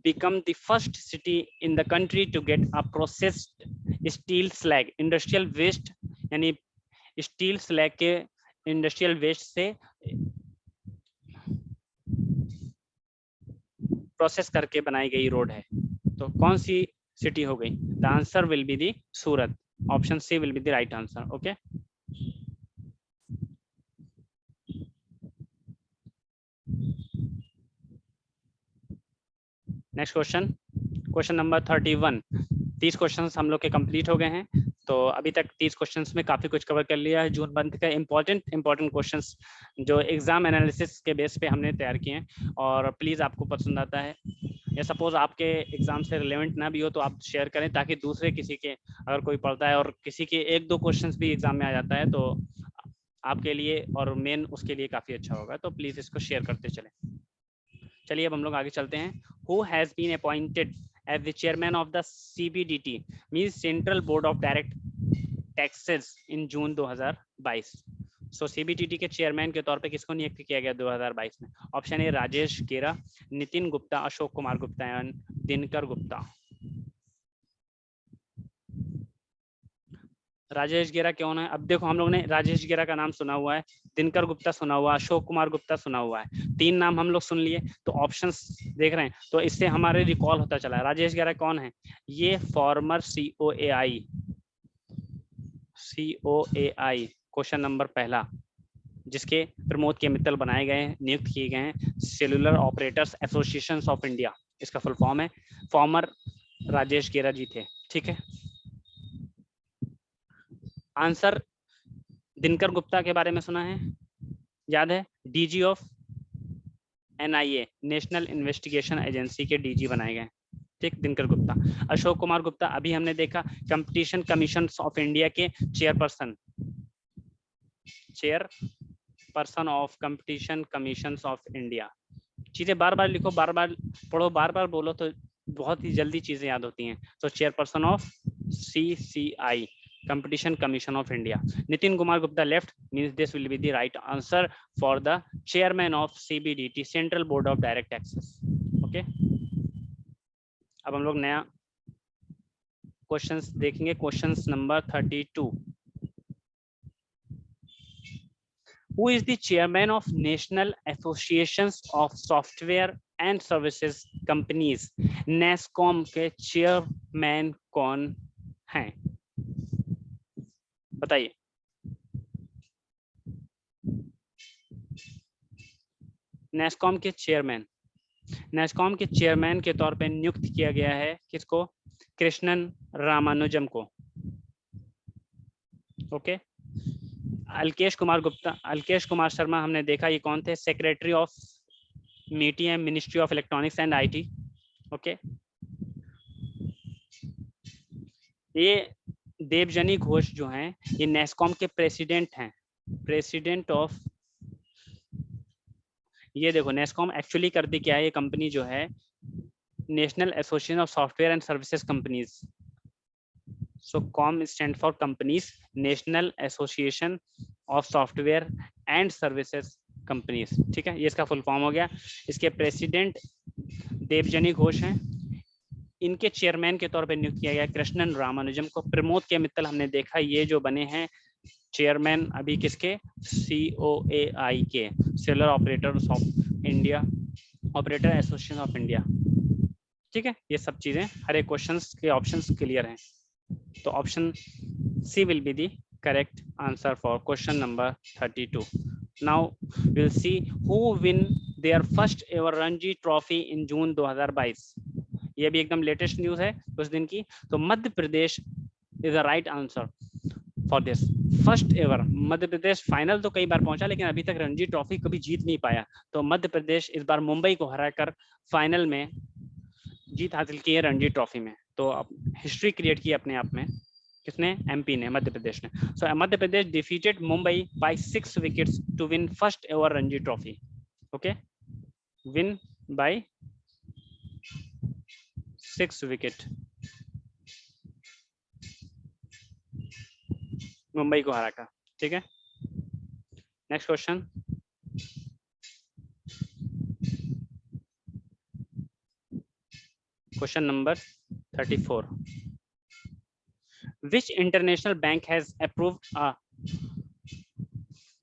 become the first city in the country to get a processed steel slag? Industrial waste, यानी स्टील स्लैग के इंडस्ट्रियल वेस्ट से process करके बनाई गई road है. तो कौन सी सिटी हो गई? The answer will be the Surat. Option C will be the right answer. Okay, next question, question number 31. 30 questions हम लोग के कंप्लीट हो गए हैं. तो अभी तक 30 क्वेश्चंस में काफ़ी कुछ कवर कर लिया है. जून मंथ का इंपॉर्टेंट क्वेश्चंस जो एग्जाम एनालिसिस के बेस पे हमने तैयार किए हैं. और प्लीज़ आपको पसंद आता है या सपोज आपके एग्जाम से रिलेवेंट ना भी हो तो आप शेयर करें, ताकि दूसरे किसी के अगर कोई पढ़ता है और किसी के 1-2 क्वेश्चंस भी एग्जाम में आ जाता है तो आपके लिए और मेन उसके लिए काफ़ी अच्छा होगा. तो प्लीज़ इसको शेयर करते चलें. चलिए अब हम लोग आगे चलते हैं. Who has been appointed as the chairman of the CBDT, means Central Board of Direct Taxes in June 2022? So CBDT के चेयरमैन के तौर पे किसको नियुक्त किया गया 2022 में? ऑप्शन ए राजेश गेरा, नितिन गुप्ता, अशोक कुमार गुप्ता एंड दिनकर गुप्ता. राजेश गेरा कौन है? अब देखो, हम लोग ने राजेश गेरा का नाम सुना हुआ है, दिनकर गुप्ता सुना हुआ है, अशोक कुमार गुप्ता सुना हुआ है. 3 नाम हम लोग सुन लिए. तो ऑप्शंस देख रहे हैं तो इससे हमारे रिकॉल होता चला है. राजेश गेरा कौन है? ये farmer COAI COAI question number पहला, जिसके प्रमोद के मित्तल बनाए गए, नियुक्त किए गए हैं, cellular operators association of India, इसका फुल फॉर्म है। फॉर्मर राजेश गेरा जी थे, ठीक है। आंसर, दिनकर गुप्ता के बारे में सुना है, याद है, DG of NIA, national investigation agency के डीजी बनाए गए, ठीक, दिनकर गुप्ता। अशोक कुमार गुप्ता अभी हमने देखा, कंपटीशन कमीशन ऑफ इंडिया के chairperson of competition commission of India. चीजें बार बार लिखो, बार बार पढ़ो, बार बार बोलो तो बहुत ही जल्दी चीजें याद होती हैं। तो chairperson of CCI, competition commission of India. Nitin Kumar Gupta left, means this will be the right answer for the chairman of CBDT, central board of direct taxes. Okay, अब हम लोग नया क्वेश्चंस देखेंगे, questions number 32। Who is the chairman of National Associations of Software and Services Companies? NASSCOM के chairman कौन हैं? बताइए। NASSCOM के चेयरमैन, NASSCOM के चेयरमैन के तौर पे नियुक्त किया गया है किसको? कृष्णन रामानुजम को। ओके, अल्केश कुमार गुप्ता, अल्केश कुमार शर्मा हमने देखा, ये कौन थे? Secretary of MITM, ministry of electronics and IT। Okay, ये देवजनी घोष जो हैं, ये NASSCOM के प्रेसिडेंट हैं, प्रेसिडेंट ऑफ, ये देखो NASSCOM एक्चुअली करती क्या है, ये कंपनी जो है national association of software and services companies. So com stand for companies, national association of software and services companies, ठीक है, ये इसका फुल फॉर्म हो गया। इसके प्रेसिडेंट देवजनी घोष हैं, इनके चेयरमैन के तौर पे नियुक्त किया गया कृष्णन रामानुजम को। प्रमोद के मित्तल हमने देखा, ये जो बने हैं चेयरमैन अभी किसके? COAI के, cellular operators of India, operator association of India, ठीक है। ये सब चीजें, हर एक क्वेश्चंस के ऑप्शंस क्लियर हैं, तो option C will be the correct answer for question number 32। Now will see who win their first ever Ranji trophy in June 2022। ये भी एकदम लेटेस्ट न्यूज है उस दिन की। तो Madhya Pradesh is the right answer for this. First ever Madhya Pradesh final तो कई बार पहुंचा, लेकिन अभी तक रणजी ट्रॉफी कभी जीत नहीं पाया। तो मध्य प्रदेश इस बार मुंबई को हराकर फाइनल में जीत हासिल की है रणजी ट्रॉफी में। तो अब हिस्ट्री क्रिएट की अपने आप में, किसने? MP ने, मध्य प्रदेश ने। So Madhya Pradesh defeated Mumbai by 6 wickets to win first ever Ranji trophy. Okay, win by 6 wicket, Mumbai को हराकर, ठीक है। Next question, question number 34। Which international bank has approved a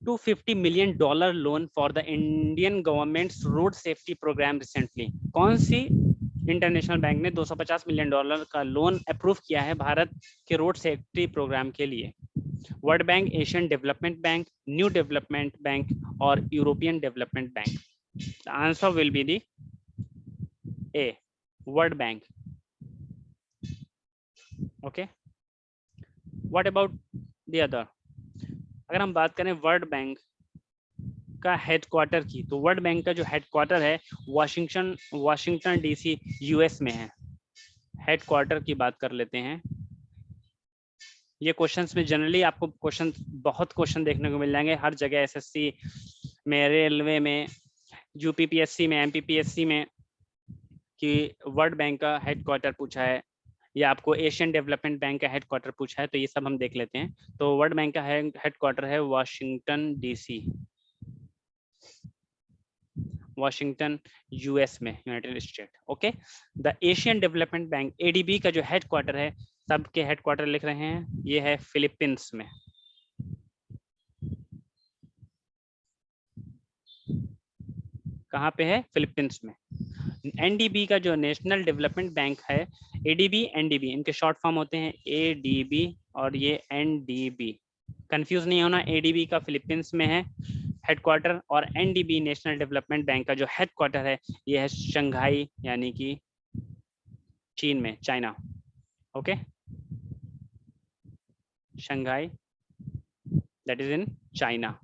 $250 million loan for the Indian government's road safety program recently? कौन सी international bank ने $250 million का loan approve किया है भारत के रोड सेफ्टी प्रोग्राम के लिए? World bank, Asian development bank, new development bank और European development bank? Answer will be the A, world bank. Okay, what about the other? अगर हम बात करें वर्ल्ड बैंक का हेडक्वार्टर की, तो वर्ल्ड बैंक का जो हेडक्वार्टर है वाशिंगटन DC US में है। हेडक्वार्टर की बात कर लेते हैं। ये क्वेश्चंस में जनरली आपको बहुत क्वेश्चन देखने को मिल जाएंगे हर जगह, SSC में, रेलवे में, UPPSC में, MPPSC में, कि वर्ल्ड बैंक का हेडक्वार्टर पूछा है या आपको एशियन डेवलपमेंट बैंक का हेडक्वार्टर पूछा है, तो ये सब हम देख लेते हैं। तो वर्ल्ड बैंक का हेडक्वार्टर है वाशिंगटन DC, वाशिंगटन US में, United state. Okay, the Asian development bank ADB का जो हेडक्वार्टर है, सबके हेडक्वार्टर लिख रहे हैं, ये है फिलीपींस में। कहाँ पे है? फिलीपींस में। एनडीबी का जो नेशनल डेवलपमेंट बैंक है, एडीबी एनडीबी इनके शॉर्ट फॉर्म होते हैं, एडीबी और ये एनडीबी, कंफ्यूज नहीं होना। एडीबी का फिलीपींस में है हेडक्वार्टर, और एनडीबी नेशनल डेवलपमेंट बैंक का जो हेडक्वार्टर है ये है शंघाई यानी कि चीन में, China. Okay, Shanghai that is in China,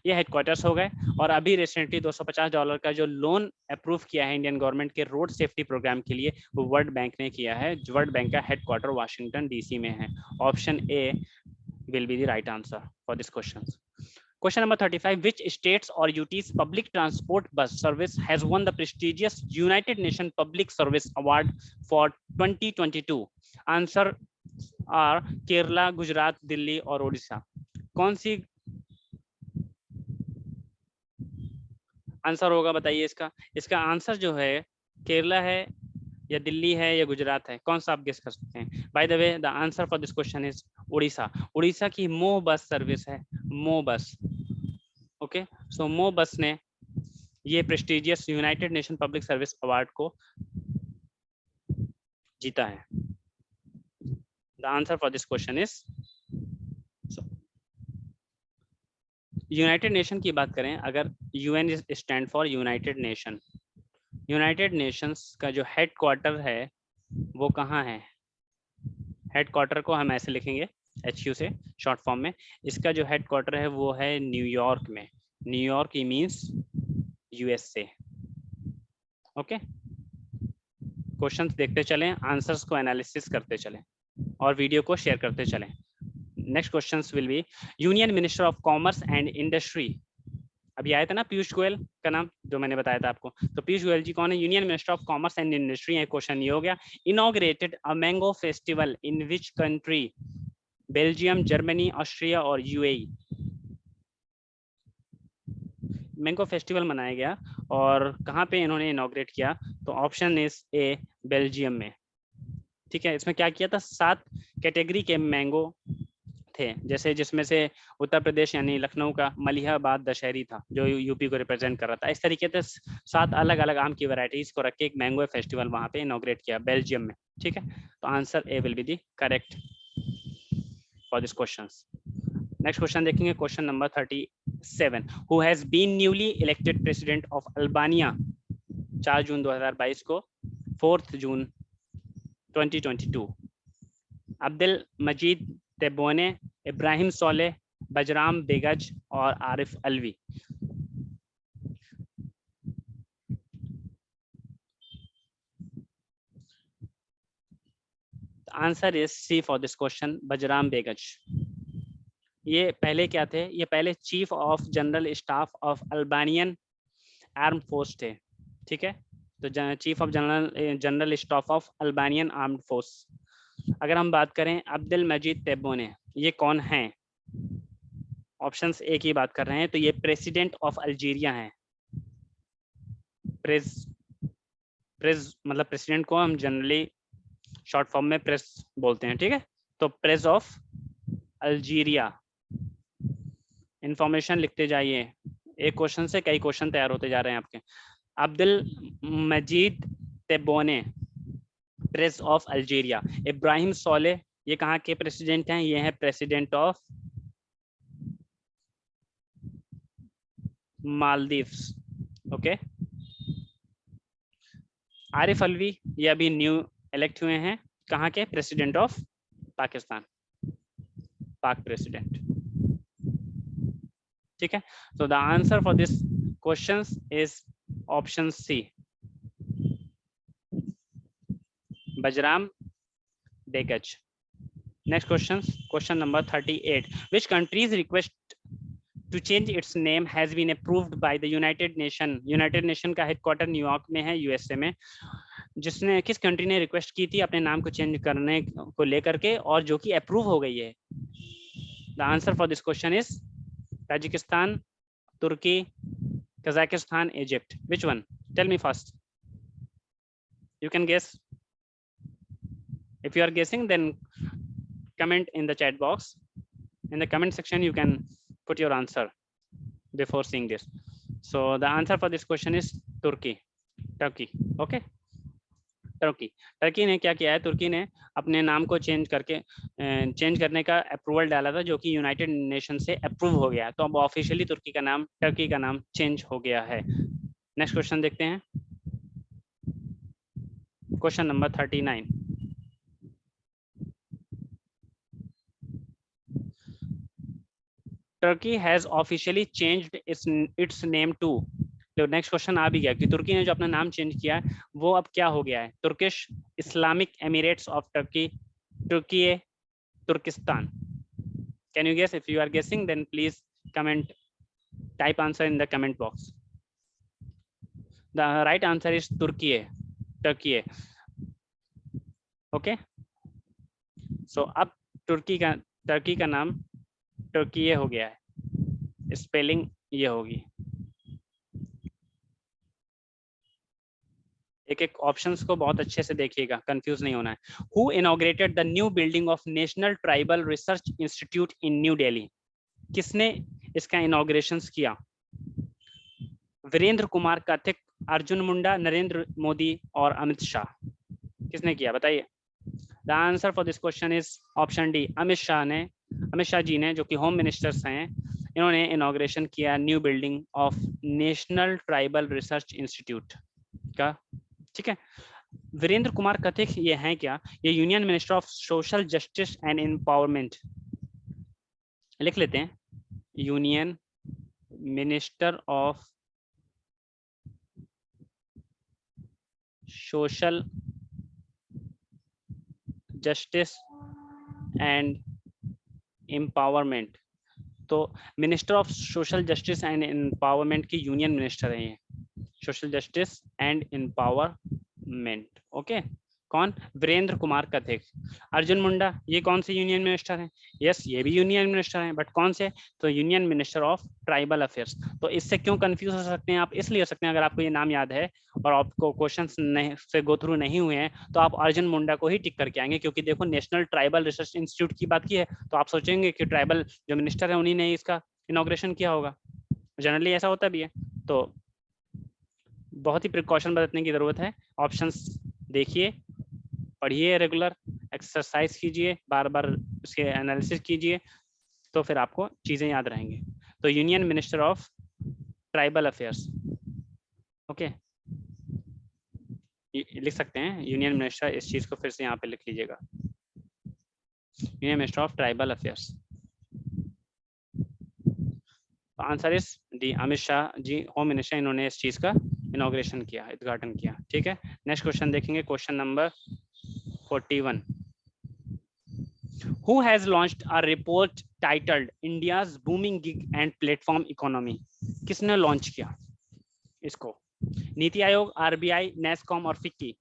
ये हेडक्वार्टर्स हो गए। और अभी रिसेंटली $250 का जो लोन अप्रूव किया है इंडियन गवर्नमेंट के रोड सेफ्टी प्रोग्राम के लिए, वो वर्ल्ड बैंक ने किया है। वर्ल्ड बैंक का हेडक्वार्टर वाशिंगटन डीसी में है। Option A will be the right answer for this question. Question number 35. Which states or UT's public transport bus service has won the prestigious United Nations Public Service Award for 2022? Answer are Kerala, Gujarat, Delhi और ओडिशा। कौन C answer होगा बताइए इसका? इसका answer जो है केरला है या दिल्ली है या गुजरात है, कौन सा आप गेस कर सकते हैं? By the way the answer for this question is Orissa. Orissa की मोह बस सर्विस है, मोह बस। ओके, सो मोह बस ने ये prestigious United nation public service award को जीता है। The answer for this question is, United nation की बात करें अगर, UN is stand for United nation. United Nations का जो हेडक्वार्टर है वो कहाँ है? हेडक्वार्टर को हम ऐसे लिखेंगे HQ से शॉर्ट फॉर्म में। इसका जो हेडक्वार्टर है वो है न्यूयॉर्क में। New York means USA। Okay, questions देखते चलें, आंसर्स को एनालिसिस करते चलें और वीडियो को शेयर करते चलें। Next questions will be, union minister of commerce and industry, अभी आया था ना पीयूष गोयल का नाम जो मैंने बताया था आपको, तो पीयूष गोयल जी कौन है? Union minister of commerce and industry है। क्वेश्चन ये हो गया, inaugurated a mango festival in which country? Belgium, Germany, Austria और UAE। मैंगो फेस्टिवल मनाया गया और कहाँ पे इन्होंने इनॉग्रेट किया? तो ऑप्शन इज ए, बेल्जियम में। ठीक है, इसमें क्या किया था? 7 कैटेगरी के मैंगो थे, जैसे जिसमें से उत्तर प्रदेश यानी लखनऊ का मलिहाबाद दशहरी था जो यूपी को रिप्रेजेंट कर रहा था। इस तरीके से 7 अलग अलग आम की वैरायटीज को रख के एक मैंगो फेस्टिवल वहां पे इनॉग्रेट किया बेल्जियम में। ठीक है, तो answer A will be the correct for this question. Next question देखेंगे, question number 37। Who has been newly elected president of Albania 4 June 2022 को 4 जून 2022? अब्दुल मजीद तेबोने, इब्राहिम सोले, बजराम बेगज और Arif Alvi. Answer is C for this question, Bajram Begaj. ये पहले क्या थे? ये पहले chief of general staff of Albanian arm force थे। ठीक है, तो chief of general staff of Albanian armed force. अगर हम बात करें अब्दुल मजीद तेबोने, ये कौन है? ऑप्शंस ए की बात कर रहे हैं, तो ये प्रेसिडेंट ऑफ अल्जीरिया हैं। प्रेस मतलब प्रेसिडेंट को हम जनरली शॉर्ट फॉर्म में प्रेस बोलते हैं। ठीक है, तो प्रेस ऑफ अल्जीरिया। इंफॉर्मेशन लिखते जाइए, एक क्वेश्चन से कई क्वेश्चन तैयार होते जा रहे हैं आपके। अब्दुल मजीद तेबोने, प्रेस ऑफ अल्जीरिया। इब्राहिम सोले, ये कहाँ के प्रेसिडेंट हैं? ये हैं president of Maldives. Okay, Arif Alvi, ये अभी न्यू इलेक्ट हुए हैं, कहाँ के? प्रेसिडेंट ऑफ पाकिस्तान, पाक प्रेसिडेंट। ठीक है, so the answer for this questions is option C, बजराम बेगज। Next questions, question number 38. Which country's request to change its name has been approved by the United Nation? United Nation का headquarter New York में है, USA में। जिसने, किस country ने request की थी अपने नाम को चेंज करने को लेकर के, और जो कि अप्रूव हो गई है? The answer for this question is Tajikistan, तुर्की, Kazakhstan, Egypt. Which one? Tell me first. You can guess. If you are guessing, then comment in the chat box. In the comment section, you can put your answer before seeing this. So the answer for this question is Turkey. Okay, तुर्की। Turkey ने क्या किया है, तुर्की ने अपने नाम को change करने का अप्रूवल डाला था, जो कि यूनाइटेड नेशन से अप्रूव हो गया। तो अब ऑफिशियली तुर्की का नाम, टर्की का नाम चेंज हो गया है। नेक्स्ट क्वेश्चन देखते हैं, question number 39। Turkey has officially changed its name to. तो नेक्स्ट क्वेश्चन आ भी गया कि तुर्की ने जो अपना नाम चेंज किया है वो अब क्या हो गया है, Turkish Islamic emirates of Turkey, तुर्की, तुर्किस्तान। Can you guess? If you are guessing then please comment, type answer in the comment box. The right answer is तुर्की, टर्की। ओके, सो अब टर्की का नाम टर्की हो गया है, स्पेलिंग ये होगी। एक एक ऑप्शंस को बहुत अच्छे से देखिएगा, कंफ्यूज नहीं होना है। Who inaugurated the new building of national tribal research institute in new Delhi? किसने इसका इनॉग्रेशन किया? वीरेंद्र कुमार कथिक, अर्जुन मुंडा, नरेंद्र मोदी और अमित शाह। किसने किया बताइए? The answer for this question is option D, Amit Shah ji ने, जो कि होम मिनिस्टर्स हैं। इन्होंने इनॉग्रेशन किया new building of national tribal research institute का। ठीक है, वीरेंद्र कुमार कथिक ये हैं क्या? ये union minister of social justice and empowerment, लिख लेते हैं, union minister of social justice and empowerment. तो minister of social justice and empowerment की यूनियन मिनिस्टर है ये, social justice and empowerment. Okay, कौन? वीरेंद्र कुमार कथिक। अर्जुन मुंडा, ये कौन से यूनियन मिनिस्टर हैं? यस, ये भी यूनियन मिनिस्टर हैं, बट कौन से? तो union minister of tribal affairs. तो इससे क्यों कंफ्यूज हो सकते हैं आप? इसलिए हो सकते हैं, अगर आपको ये नाम याद है और आपको क्वेश्चंस से गो थ्रू नहीं हुए हैं, तो आप अर्जुन मुंडा को ही टिक करके आएंगे, क्योंकि देखो नेशनल ट्राइबल रिसर्च इंस्टीट्यूट की बात की है, तो आप सोचेंगे कि ट्राइबल जो मिनिस्टर है उन्हीं ने इसका इनॉग्रेशन किया होगा। जनरली ऐसा होता भी है, तो बहुत ही प्रिकॉशन बरतने की जरूरत है। ऑप्शंस देखिए, पढ़िए, रेगुलर एक्सरसाइज कीजिए, बार बार उसके एनालिसिस कीजिए, तो फिर आपको चीजें याद रहेंगी। तो union minister of tribal affairs, okay, लिख सकते हैं यूनियन मिनिस्टर। इस चीज को फिर से यहाँ पे लिख लीजिएगा, union minister of tribal affairs. Answer is D, Amit Shah ji, home minister, इन्होंने इस चीज का इनॉग्रेशन किया, उद्घाटन किया। ठीक है, नेक्स्ट क्वेश्चन देखेंगे, question number 41। Who has launched a report titled India's booming gig and platform economy? किसने लॉन्च किया इसको? नीति आयोग, आरबीआई, नेस्कॉम और FICCI.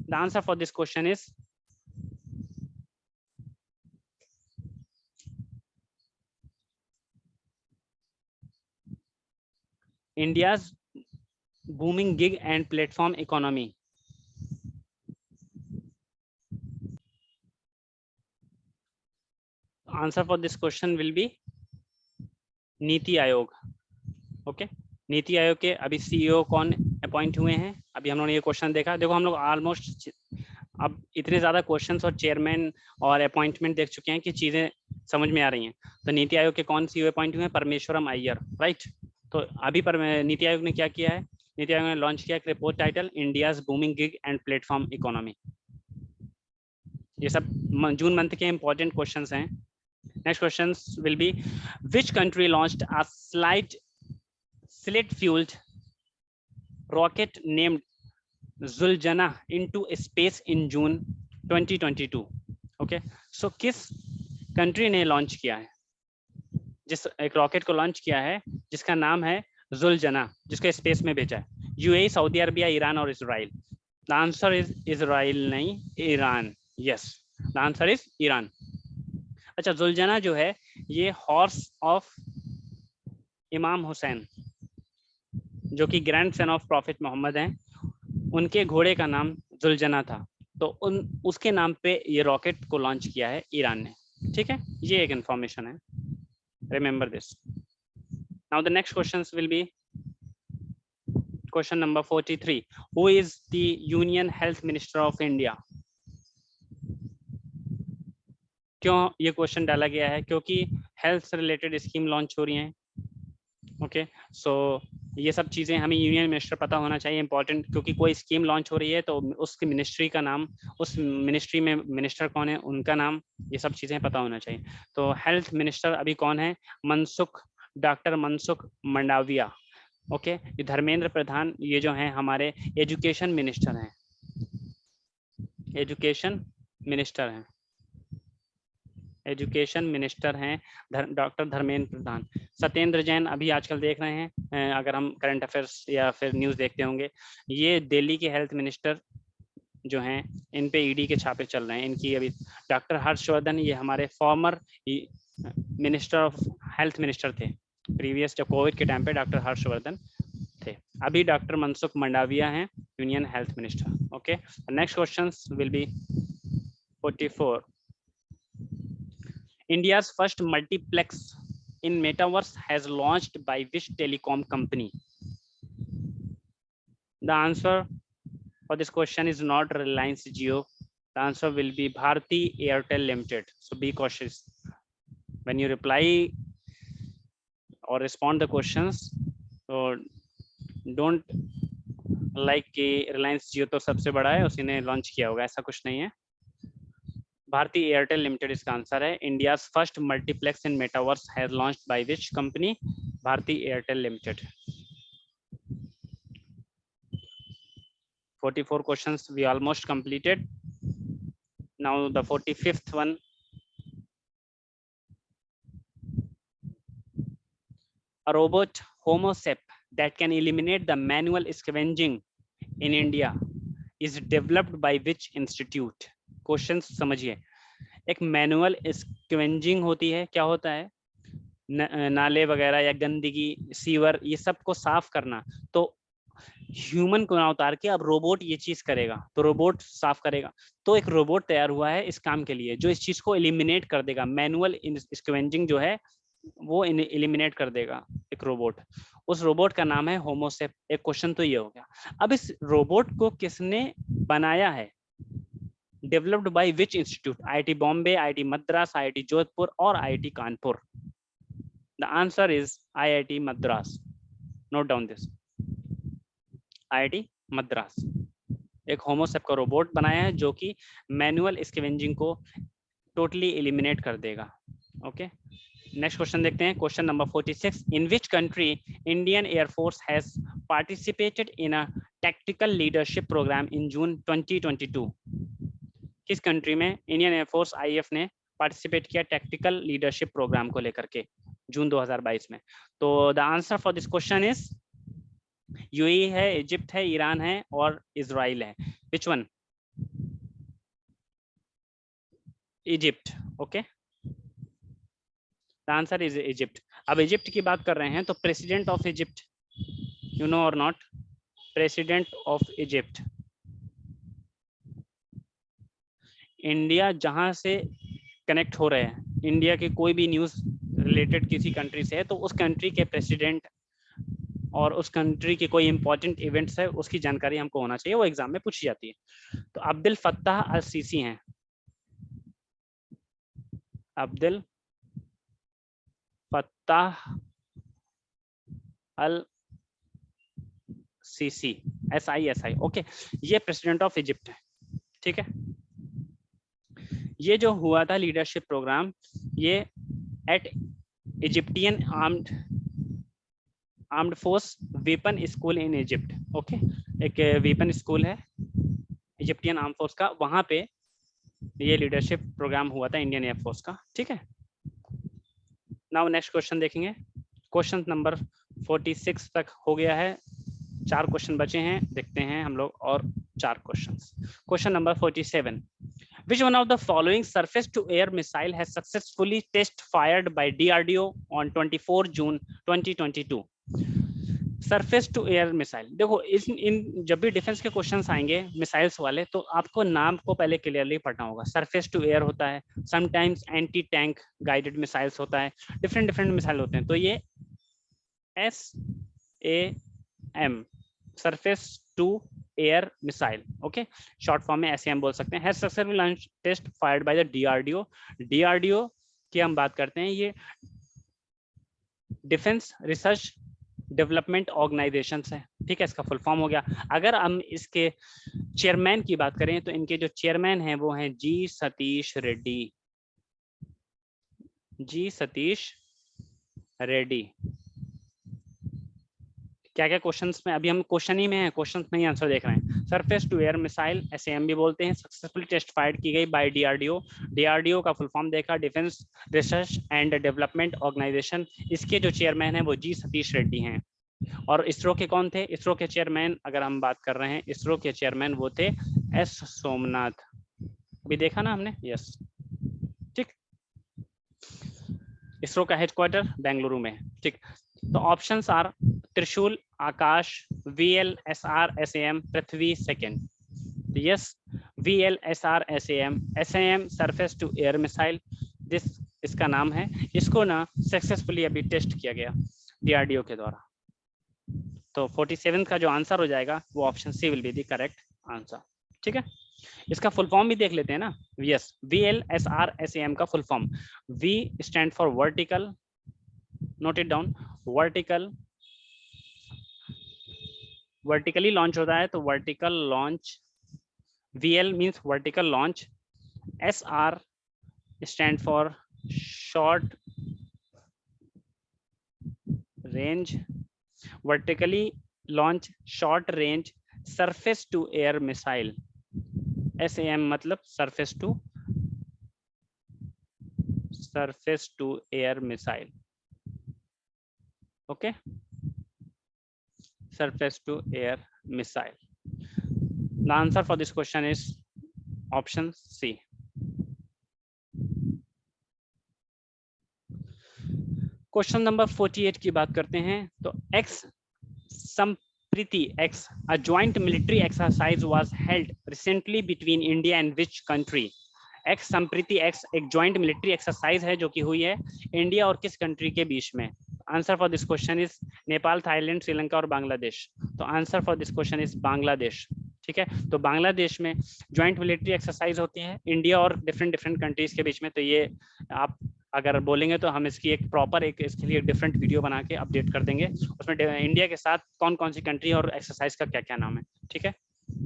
The answer for this question is India's booming gig and platform economy. Answer for this question will be NITI Aayog. Okay, NITI Aayog के अभी CEO कौन appoint हुए हैं? अभी हम लोगों ने ये क्वेश्चन देखा। देखो हम लोग ऑलमोस्ट अब इतने ज्यादा क्वेश्चंस और चेयरमैन और अपॉइंटमेंट देख चुके हैं कि चीजें समझ में आ रही हैं। तो नीति आयोग के कौन सीईओ अपॉइंट हुए हैं? परमेश्वरम अय्यर, राइट। तो अभी पर नीति आयोग ने क्या किया है? नीति आयोग ने लॉन्च किया एक report title India's booming gig and platform economy. ये सब जून मंथ के इंपॉर्टेंट क्वेश्चंस हैं। Next questions will be, which country launched a slit fueled rocket named Zuljana into space in June 2022? Okay, सो किस country ने launch किया है, जिस एक रॉकेट को लॉन्च किया है जिसका नाम है जुलजना, जिसको स्पेस में भेजा है? यूएई, सऊदी अरबिया, ईरान और Israel. The answer is Israel नहीं, Iran. Yes, the answer is Iran. अच्छा, जुलजना जो है ये हॉर्स ऑफ इमाम हुसैन, जो कि grandson of prophet Muhammad हैं, उनके घोड़े का नाम जुलजना था। तो उसके नाम पे ये रॉकेट को लॉन्च किया है ईरान ने। ठीक है, ये एक इंफॉर्मेशन है, remember this. Now the next questions will be question number 43, who is the union health minister of India? क्यों ये क्वेश्चन डाला गया है? क्योंकि हेल्थ से रिलेटेड स्कीम लॉन्च हो रही हैं। ओके, सो ये सब चीज़ें हमें यूनियन मिनिस्टर पता होना चाहिए, इंपॉर्टेंट, क्योंकि कोई स्कीम लॉन्च हो रही है तो उसकी मिनिस्ट्री का नाम, उस मिनिस्ट्री में मिनिस्टर कौन है, उनका नाम, ये सब चीज़ें पता होना चाहिए। तो हेल्थ मिनिस्टर अभी कौन है? मनसुख, डॉक्टर मनसुख मंडाविया। ओके, ये धर्मेंद्र प्रधान ये जो हैं हमारे एजुकेशन मिनिस्टर हैं, एजुकेशन मिनिस्टर हैं, एजुकेशन मिनिस्टर हैं डॉक्टर धर्मेंद्र प्रधान। सत्येंद्र जैन अभी आजकल देख रहे हैं, अगर हम करंट अफेयर्स या फिर न्यूज़ देखते होंगे, ये दिल्ली के हेल्थ मिनिस्टर जो हैं, इन पे ईडी के छापे चल रहे हैं इनकी अभी। डॉक्टर हर्षवर्धन ये हमारे former minister of health minister थे, प्रीवियस जब कोविड के टाइम पे डॉक्टर हर्षवर्धन थे। अभी डॉक्टर मनसुख मंडाविया हैं union health minister. Okay, next questions will be 44. India's first multiplex in metaverse has launched by which telecom company? The answer for this question is not Reliance Jio. The answer will be Bharti Airtel Limited. So be cautious when you reply or respond the questions. So don't like कि Reliance Jio तो सबसे बड़ा है, उसी ने launch किया होगा, ऐसा कुछ नहीं है। भारती एयरटेल लिमिटेड इसका आंसर है। India's first multiplex in metaverse has launched by which company? Bharti Airtel limited. 44 questions we almost completed. Now the 45th one. A robot Homo sap that can eliminate the manual scavenging in India is developed by which institute? Question समझिए, एक manual स्कवेंजिंग होती है, क्या होता है? नाले वगैरह या गंदगी, सीवर, ये सब को साफ करना, तो ह्यूमन को ना उतार के अब रोबोट ये चीज करेगा, तो रोबोट साफ करेगा। तो एक रोबोट तैयार हुआ है इस काम के लिए, जो इस चीज को एलिमिनेट कर देगा, मैनुअल स्कवेंजिंग जो है वो एलिमिनेट कर देगा एक रोबोट। उस रोबोट का नाम है होमोसेप। एक क्वेश्चन तो ये हो गया। अब इस रोबोट को किसने बनाया है? Developed by which institute? IIT Bombay, IIT Madras, IIT Jodhpur और IIT Kanpur? The answer is IIT Madras. Note down this, IIT Madras. एक होमोसेप का रोबोट बनाया है जो कि मैनुअल स्कैवेंजिंग को टोटली एलिमिनेट कर देगा। ओके, नेक्स्ट क्वेश्चन देखते हैं। Question number 46, in which country Indian air force has participated in a tactical leadership programme in June 2022? किस कंट्री में इंडियन एयरफोर्स आईएफ ने पार्टिसिपेट किया टैक्टिकल लीडरशिप प्रोग्राम को लेकर के जून 2022 में? तो the answer for this question is UAE है, इजिप्ट है, ईरान है और इजराइल है। Which one? Egypt. Okay, the answer is Egypt. अब इजिप्ट की बात कर रहे हैं तो president of Egypt, you know और not? President of Egypt, India जहां से कनेक्ट हो रहे हैं, इंडिया की कोई भी न्यूज़ रिलेटेड किसी कंट्री से है तो उस कंट्री के प्रेसिडेंट और उस कंट्री के कोई इंपॉर्टेंट इवेंट्स है उसकी जानकारी हमको होना चाहिए, वो एग्जाम में पूछी जाती है। तो अब्दुल फत्ताह अल सीसी हैं, Abdel Fattah al Sisi, SISI। Okay, ये प्रेसिडेंट ऑफ इजिप्ट है। ठीक है, ये जो हुआ था लीडरशिप प्रोग्राम, ये at Egyptian armed force weapon school in Egypt. Okay, एक वेपन स्कूल है इजिप्टियन आर्म फोर्स का, वहां पे ये लीडरशिप प्रोग्राम हुआ था इंडियन एयरफोर्स का। ठीक है, नाउ नेक्स्ट क्वेश्चन देखेंगे। क्वेश्चन नंबर 46 तक हो गया है, 4 क्वेश्चन बचे हैं, देखते हैं हम लोग और 4 questions. Question number 47, which one of the following surface to air missile has successfully test fired by DRDO on 24 June 2022? Surface to air missile, देखो इन जब भी डिफेंस के क्वेश्चंस आएंगे मिसाइल्स वाले तो आपको नाम को पहले क्लियरली पढ़ना होगा। सरफेस टू एयर होता है, sometimes anti tank guided missiles होता है, डिफरेंट मिसाइल होते हैं। तो ये SAM surface to air missile, okay, short form में ऐसे हम बोल सकते हैं। Has successful launch test fired by the DRDO. DRDO की हम बात करते हैं, ये डिफेंस रिसर्च डेवलपमेंट ऑर्गेनाइजेशन है, ठीक है, इसका फुल फॉर्म हो गया। अगर हम इसके चेयरमैन की बात करें तो इनके जो चेयरमैन हैं वो हैं जी सतीश रेड्डी। जी सतीश रेड्डी। क्या क्या क्वेश्चंस में, अभी हम क्वेश्चन ही में हैं, क्वेश्चंस में ही आंसर देख रहे हैं। Surface to air missile SAM भी बोलते हैं, सक्सेसफुली टेस्ट फायर्ड की गई बाय डीआरडीओ। डीआरडीओ का फुल फॉर्म देखा, defence research and development organisation. इसके जो चेयरमैन हैं वो जी सतीश रेड्डी हैं। और इसरो के कौन थे? इसरो के चेयरमैन अगर हम बात कर रहे हैं, इसरो के चेयरमैन वो थे एस सोमनाथ। अभी देखा ना हमने, यस, ठीक। इसरो का हेडक्वार्टर बेंगलुरु में, ठीक। तो options are Trishul, Akash, VLSR-SAM, Prithvi second. Yes, VLSR-SAM, SAM surface to air missile, this इसका नाम है। इसको ना सक्सेसफुली अभी टेस्ट किया गया डीआरडीओ के द्वारा। तो 47 का जो आंसर हो जाएगा वो option C will be the correct answer, ठीक है। इसका फुल फॉर्म भी देख लेते हैं ना। यस, VLSR-SAM का full form, V stand for vertical, note it down, vertical, vertically launch होता है तो vertical launch, VL means vertical launch, SR stand for short range, vertically launch short range surface to air missile. SAM मतलब surface to air missile, okay, surface to air missile. The answer for this question is option C. Question number 48 की बात करते हैं। तो x Sampriti x, a joint military exercise was held recently between India and which country? X Sampriti x एक joint military exercise है जो कि हुई है इंडिया और किस कंट्री के बीच में? Answer for this question is Nepal, Thailand, Sri Lanka और बांग्लादेश। तो answer for this question is Bangladesh, ठीक है। तो बांग्लादेश में ज्वाइंट मिलिट्री एक्सरसाइज होती है इंडिया और डिफरेंट कंट्रीज के बीच में। तो ये आप अगर बोलेंगे तो हम इसकी एक प्रॉपर एक इसके लिए डिफरेंट वीडियो बना के अपडेट कर देंगे, उसमें इंडिया के साथ कौन कौन सी कंट्री और एक्सरसाइज का क्या क्या नाम है, ठीक है।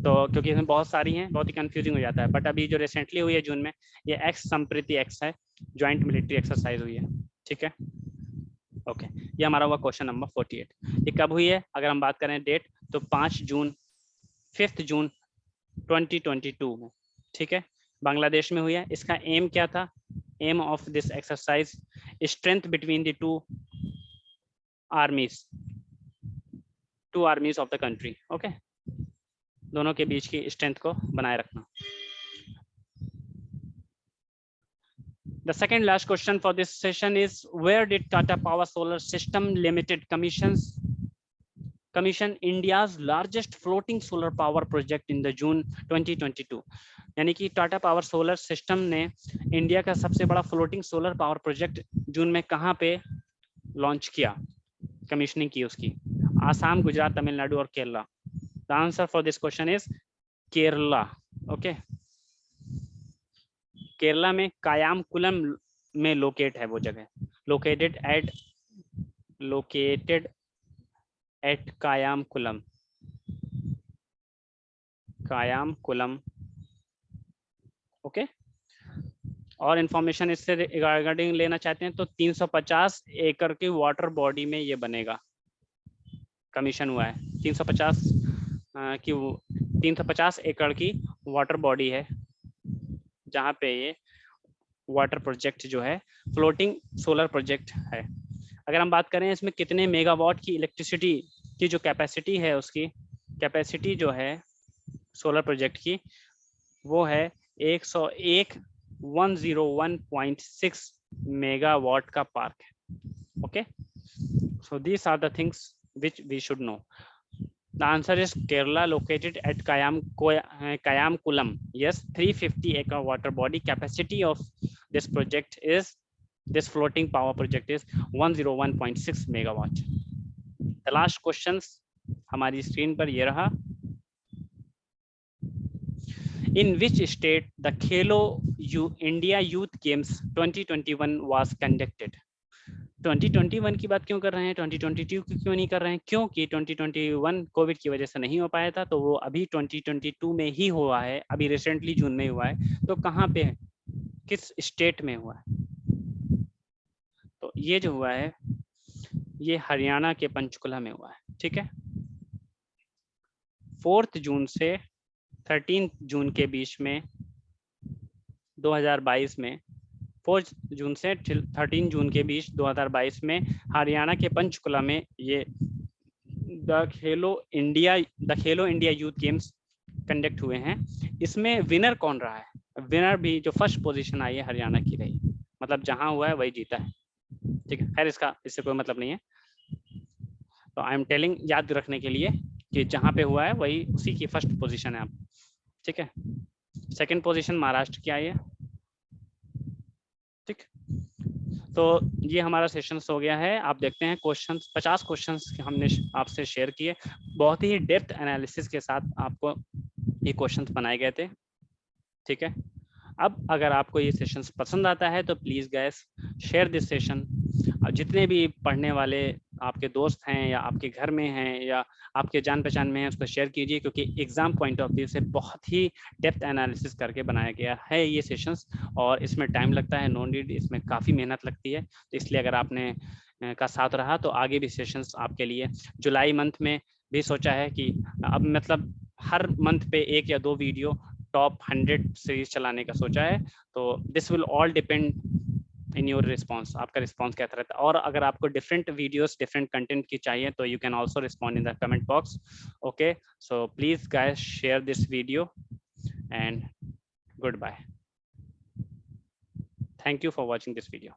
तो क्योंकि इसमें बहुत सारी हैं, बहुत ही कंफ्यूजिंग हो जाता है। बट अभी जो रिसेंटली हुई है जून में, ये एक्स संप्रीति एक्स है, ज्वाइंट मिलिट्री एक्सरसाइज हुई है, ठीक है, ओके। ये हमारा हुआ क्वेश्चन नंबर 48। ये कब हुई है अगर हम बात करें डेट, तो 5 जून 2022 में, ठीक है, बांग्लादेश में हुई है। इसका एम क्या था? Aim of this exercise, strength between the two armies of the country, okay, दोनों के बीच की स्ट्रेंथ को बनाए रखना। The second last question for this session is, where did Tata Power Solar System Limited commission India's largest floating solar power project in the June 2022? यानी कि Tata power solar system ने India का सबसे बड़ा फ्लोटिंग सोलर पावर प्रोजेक्ट जून में कहाँ पे launch किया, कमीशनिंग की उसकी? आसाम, गुजरात, तमिलनाडु और Kerala. The answer for this question is Kerala, okay. Kerala में कायामकुलम में लोकेट है वो जगह, लोकेटेड एट कायामकुलम, ओके। और इंफॉर्मेशन इससे रिगार्डिंग लेना चाहते हैं तो 350 एकड़ की वाटर बॉडी में ये बनेगा, कमीशन हुआ है। 350 एकड़ की वाटर बॉडी है जहाँ पे ये वाटर प्रोजेक्ट जो है फ्लोटिंग सोलर प्रोजेक्ट है। अगर हम बात करें इसमें कितने मेगावाट की इलेक्ट्रिसिटी की जो कैपेसिटी है, उसकी कैपेसिटी जो है सोलर प्रोजेक्ट की वो है 101.6 मेगावाट का पार्क है, okay. So these are the things which we should know. The answer is Kerala, located at Kayamkulam. Yes, 350 acre water body. Capacity of this project is, this floating power project is 101.6 megawatt. The last questions हमारी screen पर ये रहा। इन which state the Khelo India youth games 2021 was conducted. 2021 की बात क्यों कर रहे हैं, 2022 की क्यों नहीं कर रहे हैं? क्योंकि 2021 कोविड की वजह से नहीं हो पाया था, तो वो अभी 2022 में ही हुआ है, अभी रिसेंटली जून में हुआ है। तो कहाँ पे है, किस स्टेट में हुआ है? तो ये जो हुआ है ये हरियाणा के पंचकुला में हुआ है। ठीक है, 4 जून से 13 जून के बीच में 2022 में, 4 जून से 13 जून के बीच 2022 में हरियाणा के पंचकुला में ये the Khelo India youth games conduct हुए हैं। इसमें विनर कौन रहा है? विनर भी जो फर्स्ट पोजीशन आई है हरियाणा की रही, मतलब जहां हुआ है वही जीता है। ठीक है, खैर इससे कोई मतलब नहीं है, तो आई एम टेलिंग याद रखने के लिए कि जहां पे हुआ है वही उसी की फर्स्ट पोजीशन है आप। ठीक है, सेकंड पोजीशन महाराष्ट्र की आई है। ठीक, तो ये हमारा सेशन हो गया है। आप देखते हैं क्वेश्चंस, 50 क्वेश्चंस हमने आपसे शेयर किए, बहुत ही डेप्थ एनालिसिस के साथ आपको ये क्वेश्चंस बनाए गए थे। ठीक है, अब अगर आपको ये सेशंस पसंद आता है तो please gas share this session. जितने भी पढ़ने वाले आपके दोस्त हैं या आपके घर में हैं या आपके जान पहचान में हैं उसको शेयर कीजिए, क्योंकि एग्जाम पॉइंट ऑफ व्यू से बहुत ही डेप्थ एनालिसिस करके बनाया गया है ये सेशंस, और इसमें टाइम लगता है, नो नीड, इसमें काफ़ी मेहनत लगती है। तो इसलिए अगर आपने का साथ रहा तो आगे भी सेशंस आपके लिए जुलाई मंथ में भी सोचा है कि अब मतलब हर मंथ पे 1 या 2 वीडियो टॉप 100 सीरीज चलाने का सोचा है। तो this will all depend in your response, आपका रिस्पॉन्स कैसा रहता है। और अगर आपको डिफरेंट वीडियोस डिफरेंट कंटेंट की चाहिए तो you can also respond in the comment box. Okay, so please guys share this video and goodbye. Thank you for watching this video.